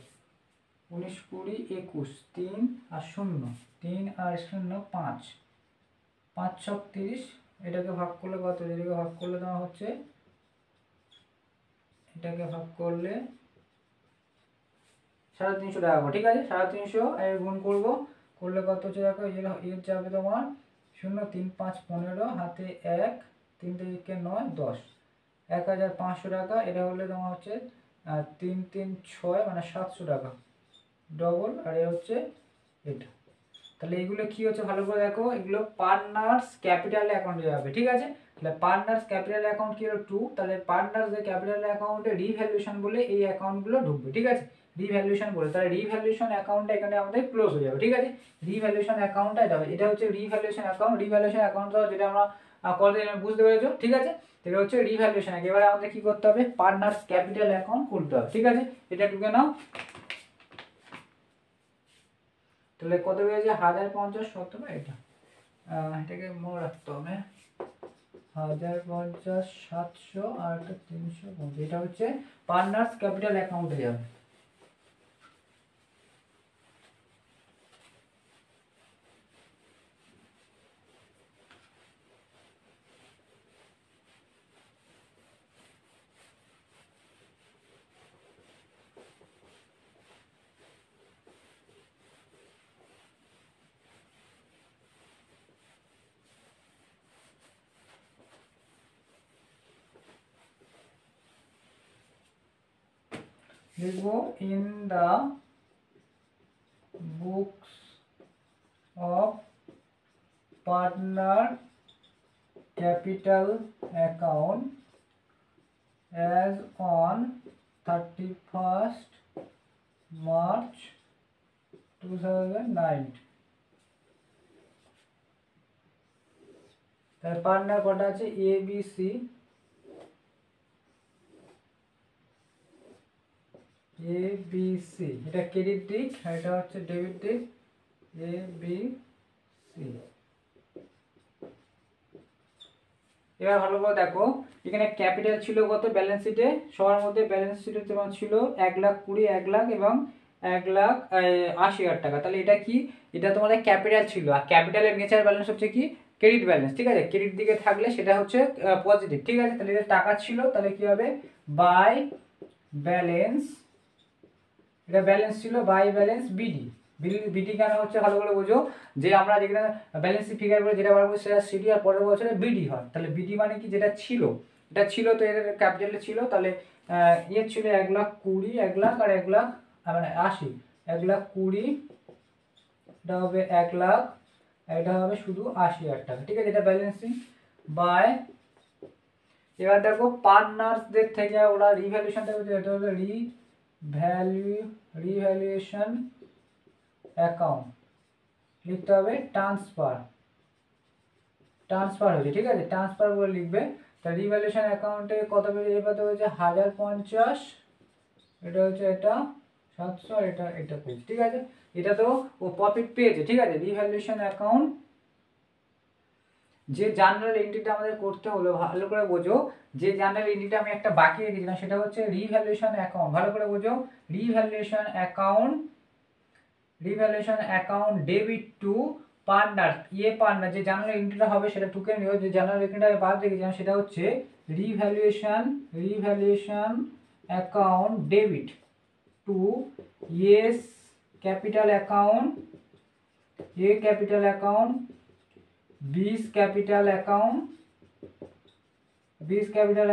19 20 21, 3 আর 0, 3 আর 0 5, 5 6 30, এটাকে ভাগ করলে কত, এটাকে ভাগ করলে তোমার হচ্ছে, এটাকে ভাগ করলে 350 টাকা করে, ঠিক আছে। 350 গুণ করবো, করলে কত হচ্ছে দেখো, এর যাবে তোমার 0 3 5 15, হাতে 1, 3 থেকে 9 10, 1500 টাকা। এটা হলে তোমার হচ্ছে 3 3 6 মানে 700 টাকা ডবল। আর এ হচ্ছে এটা। তাহলে এগুলো কি হচ্ছে ভালো করে দেখো, এগুলো পার্টনার্স ক্যাপিটাল অ্যাকাউন্টে যাবে, ঠিক আছে। তাহলে পার্টনার্স ক্যাপিটাল অ্যাকাউন্ট কি হলো 2, তাহলে পার্টনার্স ক্যাপিটাল অ্যাকাউন্টে রিভ্যালুয়েশন বলে এই অ্যাকাউন্টগুলো ঢুকবে, ঠিক আছে। রিভ্যালুয়েশন বলে, তাহলে রিভ্যালুয়েশন অ্যাকাউন্টটা এখানে আমাদের ক্লোজ হয়ে যাবে, ঠিক আছে। রিভ্যালুয়েশন অ্যাকাউন্টটা এটা হচ্ছে রিভ্যালুয়েশন অ্যাকাউন্ট। রিভ্যালুয়েশন অ্যাকাউন্ট যেটা আমরা কতদিন বুঝতে পেরেছো, ঠিক আছে। এটা হচ্ছে রিভ্যালুয়েশন। এবারে আমাদের কি করতে হবে, পার্টনার্স ক্যাপিটাল অ্যাকাউন্ট খুলতে হবে, ঠিক আছে। এটা ঢুকে নাও। তাহলে কত বেরিয়েছে 1050 সত্তর, এটা এটাকে মনে রাখতে হবে, 1050 700 আর 350, এটা হচ্ছে পার্টনার্স ক্যাপিটাল অ্যাকাউন্টে যাবে। লিখবো in the books of partner capital account as on 31st March 2009। তার পার্টনার কটা আছে, A B C, A B C, এটা ক্রেডিট দিক, এটা হচ্ছে ডেবিট দিক, এ বি সি। এবার ভালো করে দেখো, এখানে ক্যাপিটাল ছিল কত ব্যালেন্স শিটে, সবার মধ্যে ব্যালেন্স শিটে তোমার ছিল 1,20,000, 1,00,000 এবং 1,80,000 টাকা। তাহলে এটা কি, এটা তোমাদের ক্যাপিটাল ছিল। আর ক্যাপিটালের নেচার ব্যালেন্স হচ্ছে কি, ক্রেডিট ব্যালেন্স, ঠিক আছে। ক্রেডিট দিকে থাকলে সেটা হচ্ছে পজিটিভ, ঠিক আছে। তাহলে এটা টাকা ছিল, তাহলে কি হবে, বাই ব্যালেন্স, এটা ব্যালেন্স ছিল, বাই ব্যালেন্স বিডি। বিডি কেন হচ্ছে ভালো করে বোঝো, যে আমরা যেখানে ব্যালেন্স ফিগার করে যেটা বার করি সেটা সিডি, আর পরের বছরে বিডি হয়। তাহলে বিডি মানে কি, যেটা ছিল, এটা ছিল, তো এর ক্যাপিটালে ছিল। তাহলে ইয়ে ছিল 1,20,000, 1,00,000 আর 1,00,000 মানে 80, 1,20,000, এটা হবে 1,00,000, এটা হবে শুধু 80,000 টাকা, ঠিক আছে। এটা ব্যালেন্সিং বাই। এবার দেখো পার্টনার্সদের থেকে ওরা রিভ্যালুয়েশনটা করছে, এটা হলো রিভ্যালুয়েশন অ্যাকাউন্ট, লিখতে হবে ট্রান্সফার হয়েছে, ঠিক আছে। ট্রান্সফার বলে লিখবে। তা রিভ্যালুয়েশন অ্যাকাউন্টে কত বেরিয়ে পাতে হয়েছে 1050, এটা হচ্ছে এটা 700, আর এটা পেয়েছে, ঠিক আছে। এটা তো ও প্রফিট পেয়েছে, ঠিক আছে। রিভ্যালুয়েশন অ্যাকাউন্ট, যে জার্নাল এন্ট্রিটা আমাদের করতে হলো, ভালো করে বোঝো, যে জার্নাল এন্ট্রিটা আমি একটা বাকি রেখেছিলাম সেটা হচ্ছে রিভ্যালুয়েশন অ্যাকাউন্ট, ভালো করে বোঝো। Revaluation account debit two partner, partner, যে জার্নাল এন্ট্রিটা হবে সেটা টুকে নিও। যে জার্নাল এন্ট্রিটা বাদ রেখেছিলাম সেটা হচ্ছে revaluation account debit two yes capital account, capital account, বিস ক্যাপিটাল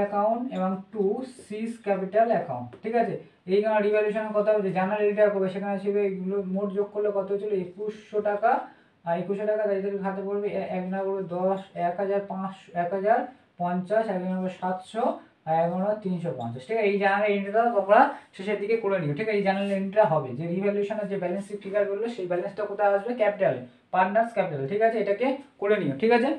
অ্যাকাউন্ট এবং টু সিস ক্যাপিটাল অ্যাকাউন্ট, ঠিক আছে। এইখানে রিভ্যালুয়েশনের কথা হচ্ছে, জার্নাল এন্ট্রি করবে, সেখানে ছিল এগুলো মোট যোগ করলে কত হয়েছিল 2100 টাকা। আর 2100 টাকা তাদের খাতে পড়বে 1 না করবে 10, 1,500, 1,050, 700 আর 350, ঠিক আছে। এই জার্নাল এন্ট্রিটা তোমরা শেষের দিকে করে নিও, ঠিক আছে। এই জার্নাল এন্ট্রিটা হবে, যে রিভ্যালুয়েশনের যে ব্যালেন্স শিট ফিগার করলো সেই ব্যালেন্সটা কোথায় আসবে, ক্যাপিটালে, পার্টনার্স ক্যাপিটাল, ঠিক আছে। এটাকে করে নিও, ঠিক আছে।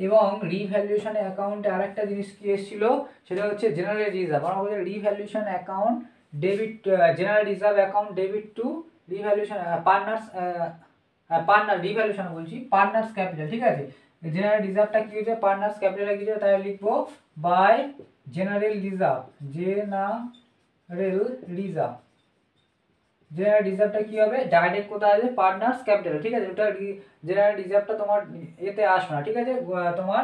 এবং রিভ্যালুয়েশন অ্যাকাউন্টে আরেকটা জিনিস কি এসেছিল, সেটা হচ্ছে জেনারেল রিজার্ভ। আমরা বলছি revaluation account debit, general reserve account debit to revaluation partners, partner revaluation বলছি পার্টনার্স ক্যাপিটাল, ঠিক আছে। জেনারেল রিজার্ভটা কি হচ্ছে, পার্টনার্স ক্যাপিটালে কি হচ্ছে, তাই লিখবো by general reserve, general reserve. General রিজার্ভটা কি হবে, ডাইরেক্ট কোথায় আসবে, পার্টনার্স ক্যাপিটাল, ঠিক আছে। ওটা জেনারেল রিজার্ভটা তোমার এতে আসবে না, ঠিক আছে। তোমার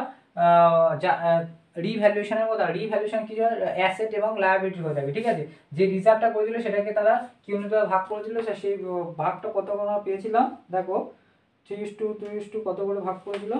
রিভ্যালুয়েশনের মতো, রিভ্যালুয়েশন কি হয়, অ্যাসেট এবং লায়াবিলিটি হয়ে থাকে, ঠিক আছে। যে রিজার্ভটা করেছিল সেটাকে তারা কি অনুযায়ী ভাগ করেছিল, সেই ভাগটা কত করে পেয়েছিলাম দেখো, 3:2 কত করে ভাগ করেছিল,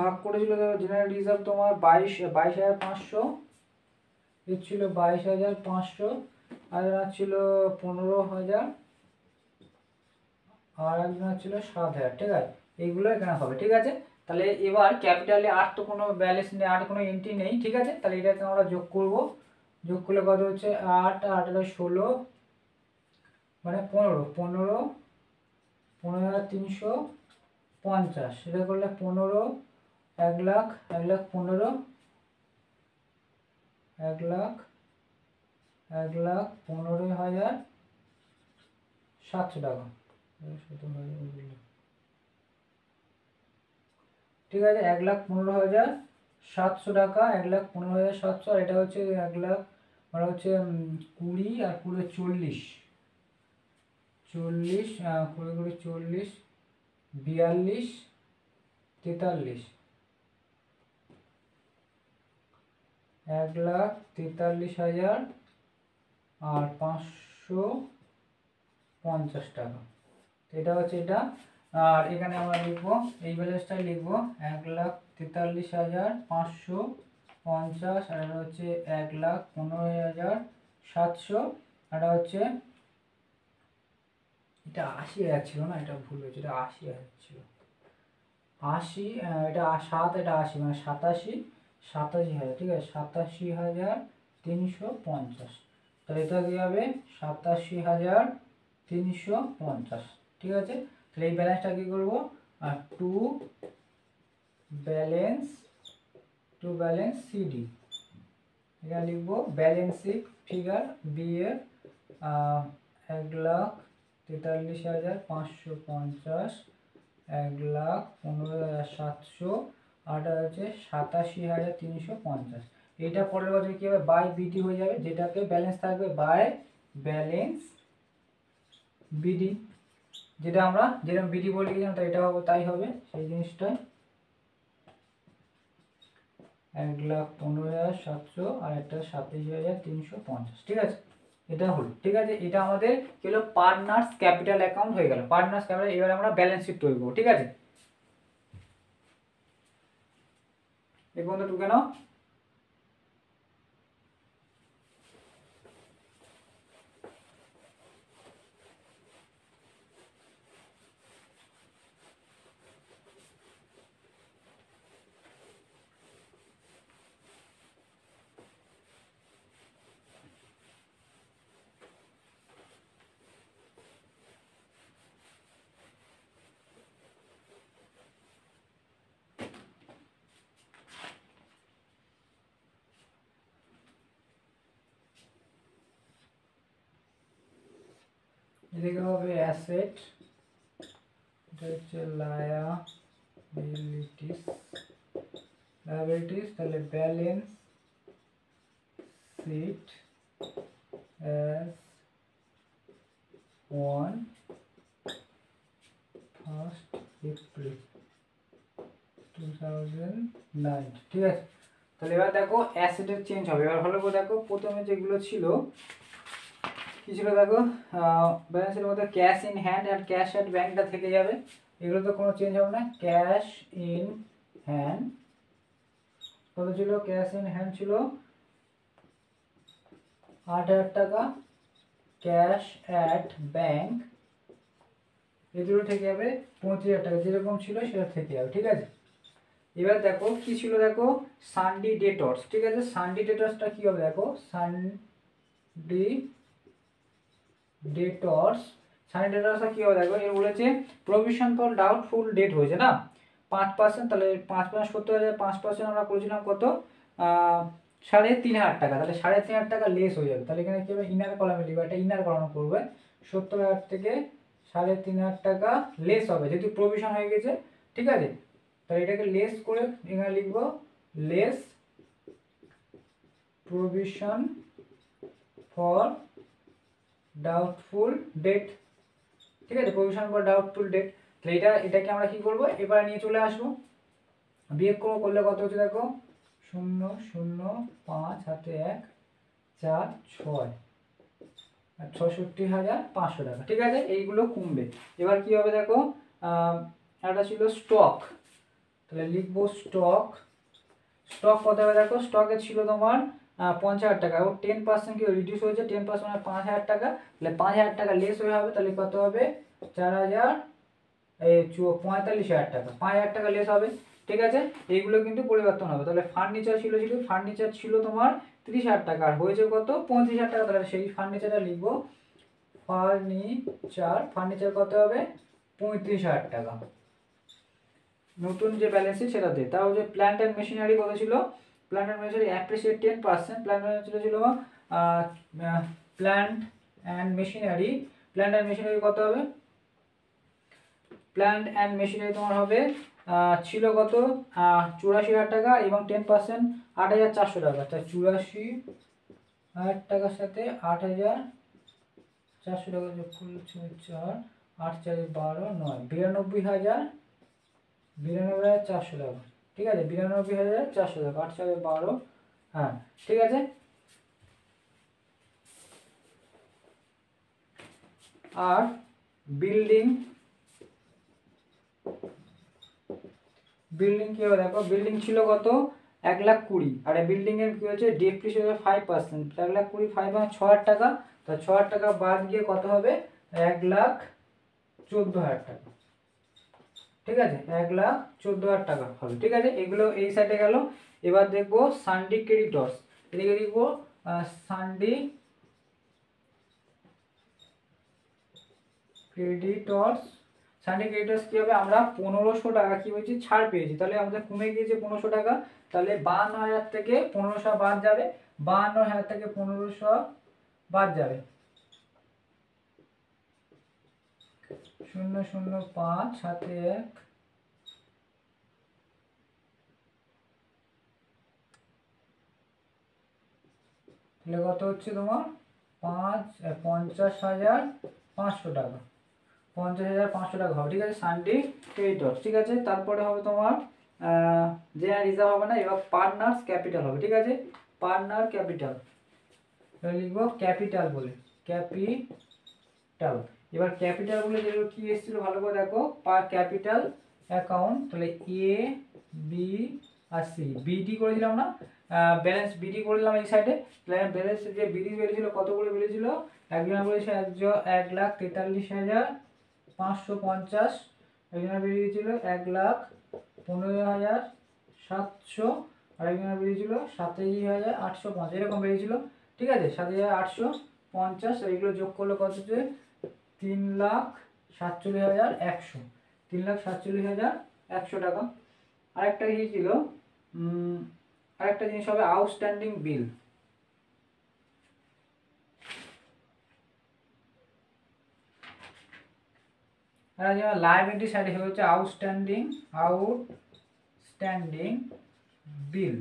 ভাগ করেছিল জেনারেল রিজার্ভ তোমার 22,500, এর ছিল 22,500, আর ছিল 15,000, আর একজন ছিল 7,000, ঠিক আছে। এইগুলো এখানে হবে, ঠিক আছে। তাহলে এবার ক্যাপিটালে আর তো কোনো ব্যালেন্স নেই, আর কোনো এন্ট্রি নেই, ঠিক আছে। তাহলে এটাকে আমরা যোগ করব, যোগ করলে কত হচ্ছে, 8 আর 16 মানে 15,350, সেটা করলে 15, 1,00,000, 1,15,000, 1,15,700 টাকা, ঠিক আছে। 1,15,700 টাকা, 1,15,700, আর এটা হচ্ছে 1,00,000 মানে হচ্ছে 20 আর 20 40, 40 20 40, 42, 43, 1,43,000 আর 550 টাকা, এটা হচ্ছে এটা। আর এখানে আমরা লিখবো, এই ব্যালেন্সটাই লিখবো 1,43,550, আর এটা হচ্ছে 1,15,700, আর এটা হচ্ছে, এটা 80,000 ছিল না, এটা ভুল হয়েছে, এটা 80,000 ছিল, 80, এটা 7, এটা 80 মানে 87,000, ঠিক আছে, 87,350, তাহলে এটা কি হবে 87,350, ঠিক আছে। তাহলে এই ব্যালেন্সটা কি করবো, টু ব্যালেন্স সিডি, এটা লিখবো ব্যালেন্স শিট ফিগার বি এর 1,43,550, 1,15,700, আর হচ্ছে 87,350। এইটা পরের বছর কি হবে, বাই বিডি হয়ে যাবে, যেটাকে ব্যালেন্স থাকবে বাই ব্যালেন্স বিডি, যেটা আমরা যেরকম বিডি বলে গেছিলাম এটা হবে, তাই হবে সেই জিনিসটাই। 1,15,700 আর একটা 87,350, ঠিক আছে। এটা হলো, ঠিক আছে। এটা আমাদের কি হলো, পার্টনার্স ক্যাপিটাল অ্যাকাউন্ট হয়ে গেল, পার্টনার্স ক্যাপিটাল। এবার আমরা ব্যালেন্স শিট তৈরি করবো, ঠিক আছে। এই পর্যন্ত টুকে নাও। এদিকে হবে অ্যাসেট, এটা হচ্ছে লায়াবিলিটিস, তাহলে balance sheet as on 1st April 2009, ঠিক আছে। তাহলে এবার দেখো অ্যাসেটের চেঞ্জ হবে। এবার ভালো করে দেখো, প্রথমে যেগুলো ছিল কি ছিল দেখো, ব্যালেন্সের মধ্যে ক্যাশ ইন হ্যান্ড আর ক্যাশ অ্যাট ব্যাংকটা থেকে যাবে, এগুলো তো কোনো চেঞ্জ হবে না। ক্যাশ ইন হ্যান্ড কত ছিল, ক্যাশ ইন হ্যান্ড ছিল 8,000 টাকা, ক্যাশ অ্যাট ব্যাংক এই দুটো থেকে যাবে 35,000 টাকা, যেরকম ছিল সেটা থেকে যাবে, ঠিক আছে। এবার দেখো কি ছিল, দেখো সানডে ডেটর্স, ঠিক আছে। সানডে ডেটর্সটা কি হবে, দেখো সানডে ডেটর্স, সানডে ডেটর্সটা কি হবে দেখো, এর বলেছে প্রভিশন ফর ডাউটফুল ডেট হয়েছে না 5%, তাহলে 5% করতে হয়ে যায়, 5% আমরা করেছিলাম কত 3,500 টাকা, তাহলে 3,500 টাকা লেস হয়ে যাবে। তাহলে এখানে কি হবে, ইনার কলামে লিখবে, এটা ইনার কলামে করবে, 70,000 থেকে 3,500 টাকা লেস হবে, যেহেতু প্রভিশন হয়ে গেছে, ঠিক আছে। তাহলে এটাকে লেস করে এখানে লিখবো less provision for doubtful debt, ঠিক আছে, প্রভিশন ফর ডাউটফুল ডেট। তাহলে এটাকে আমরা কি করব, এবার নিয়ে চলে আসবো, বিয়োগ করলে কত হচ্ছে দেখো 0 0 5 হাতে 1 4 6 আর 66,500 টাকা, ঠিক আছে। এইগুলো কমবে। এবার কি হবে দেখো, একটা ছিল স্টক, তাহলে লিখবো স্টক কত হবে দেখো, স্টকে ছিল তোমার 50,000 টাকা, এবং 10% কি রিডিউস হয়েছে, 10% মানে 5,000 টাকা, তাহলে 5,000 টাকা লেস হয়ে হবে, তাহলে কত হবে 45,000 টাকা, 5,000 টাকা লেস হবে, ঠিক আছে। এইগুলো কিন্তু পরিবর্তন হবে। তাহলে ফার্নিচার ছিল তোমার 30,000 টাকা, আর হয়েছে কত 35,000 টাকা, তাহলে সেই ফার্নিচারটা লিখবো ফার্নিচার কত হবে 35,000 টাকা, নতুন যে ব্যালেন্স শিট সেটা দিয়ে। তাও যে প্ল্যান্ট অ্যান্ড মেশিনারি কত ছিল, plant and machinery appreciate 10%, plant and machinery কত হবে, প্ল্যান্ট অ্যান্ড মেশিনারি তোমার হবে ছিল কত 84,000 টাকা, এবং 10% 8,400 টাকা, তাই 84,000 টাকার সাথে 8,400 টাকা যোগ করলে 4 8 4 12 9 92,400 টাকা, ঠিক আছে, 92,400 টাকা, 8 4 12, হ্যাঁ ঠিক আছে। আর বিল্ডিং কি হবে দেখো, বিল্ডিং ছিল কত 1,20,000, আর বিল্ডিং এর কি হচ্ছে ডেপ্রিসিয়েশন 5%, 1,20,000 5 মানে 6,000 টাকা, তা 6,000 টাকা বাদ গিয়ে কত হবে 1,14,000 টাকা, ঠিক আছে, 1,14,000 টাকা হবে, ঠিক আছে। এগুলো এই সাইডে গেল। এবার দেখবো সানডে ক্রেডিটর্স, এদিকে দেখবো সানডে ক্রেডিটর্স কি হবে, আমরা 1,500 টাকা কি হয়েছে ছাড় পেয়েছি, তাহলে আমাদের কমে গিয়েছে 1,500 টাকা, তাহলে 52,000 থেকে 1,500 বাদ যাবে, 52,000 থেকে 1,500 বাদ যাবে, 0 0 5 হাতে 1 তাহলে কত হচ্ছে তোমার 50,500 টাকা, 50,500 টাকা হবে, ঠিক আছে, সানডে ক্রেডিটর, ঠিক আছে। তারপরে হবে তোমার জেনারেল রিজার্ভ হবে না, এবার পার্টনার্স ক্যাপিটাল হবে, ঠিক আছে, পার্টনার ক্যাপিটাল লিখবো ক্যাপিটাল বলে, ক্যাপিটাল। এবার ক্যাপিটাল বলে যেগুলো কি এসেছিল ভালো করে দেখো, ক্যাপিটাল অ্যাকাউন্ট, তাহলে A B R C, BD করেছিলাম না, ব্যালেন্স বিডি করলাম এই সাইডে, ব্যালেন্স যে বিডি বেরিয়েছিল কত করে বেরিয়েছিল, একজনের বলেছে 1,43,550, একজনের বেরিয়েছিল 1,15,700, আর একজনের বেরিয়েছিল 27,850, এরকম বেরিয়েছিল, ঠিক আছে, 27,850, এইগুলো যোগ করলে কত হচ্ছে 3,47,100, 3,47,100 টাকা। আরেকটা কি ছিল, আরেকটা জিনিস হবে আউটস্ট্যান্ডিং বিল, আর যেমন লায়াবিলিটি সাইডে হচ্ছে আউটস্ট্যান্ডিং বিল,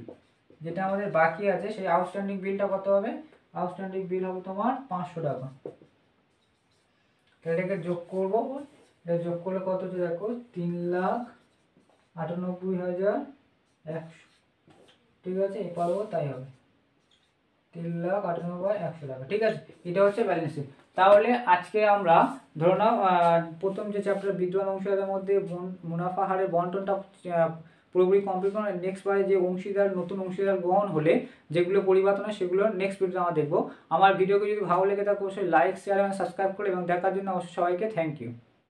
যেটা আমাদের বাকি আছে, সেই আউটস্ট্যান্ডিং বিলটা কত হবে, আউটস্ট্যান্ডিং বিল হবে তোমার 500 টাকা, এটাকে যোগ করব, এটা যোগ করলে কত হচ্ছে দেখো 3,98,100, ঠিক আছে, এপারও তাই হবে 3,98,100 টাকা, ঠিক আছে। এটা হচ্ছে ব্যালেন্স শিট। তাহলে আজকে আমরা ধরে নাও প্রথম যে চ্যাপ্টার বিদ্যমান অংশীদারের মধ্যে মুনাফা হারের বন্টনটা পুরোপুরি কমপ্লিট করে, নেক্সট বারে যে নতুন অংশীদার গ্রহণ হলে যেগুলো পরিবর্তন হয় সেগুলো নেক্সট ভিডিওতে আমরা দেখবো। আমার ভিডিওকে যদি ভালো লেগে থাকে অবশ্যই লাইক শেয়ার এবং সাবস্ক্রাইব করে, এবং দেখার জন্য অবশ্যই সবাইকে থ্যাংক ইউ।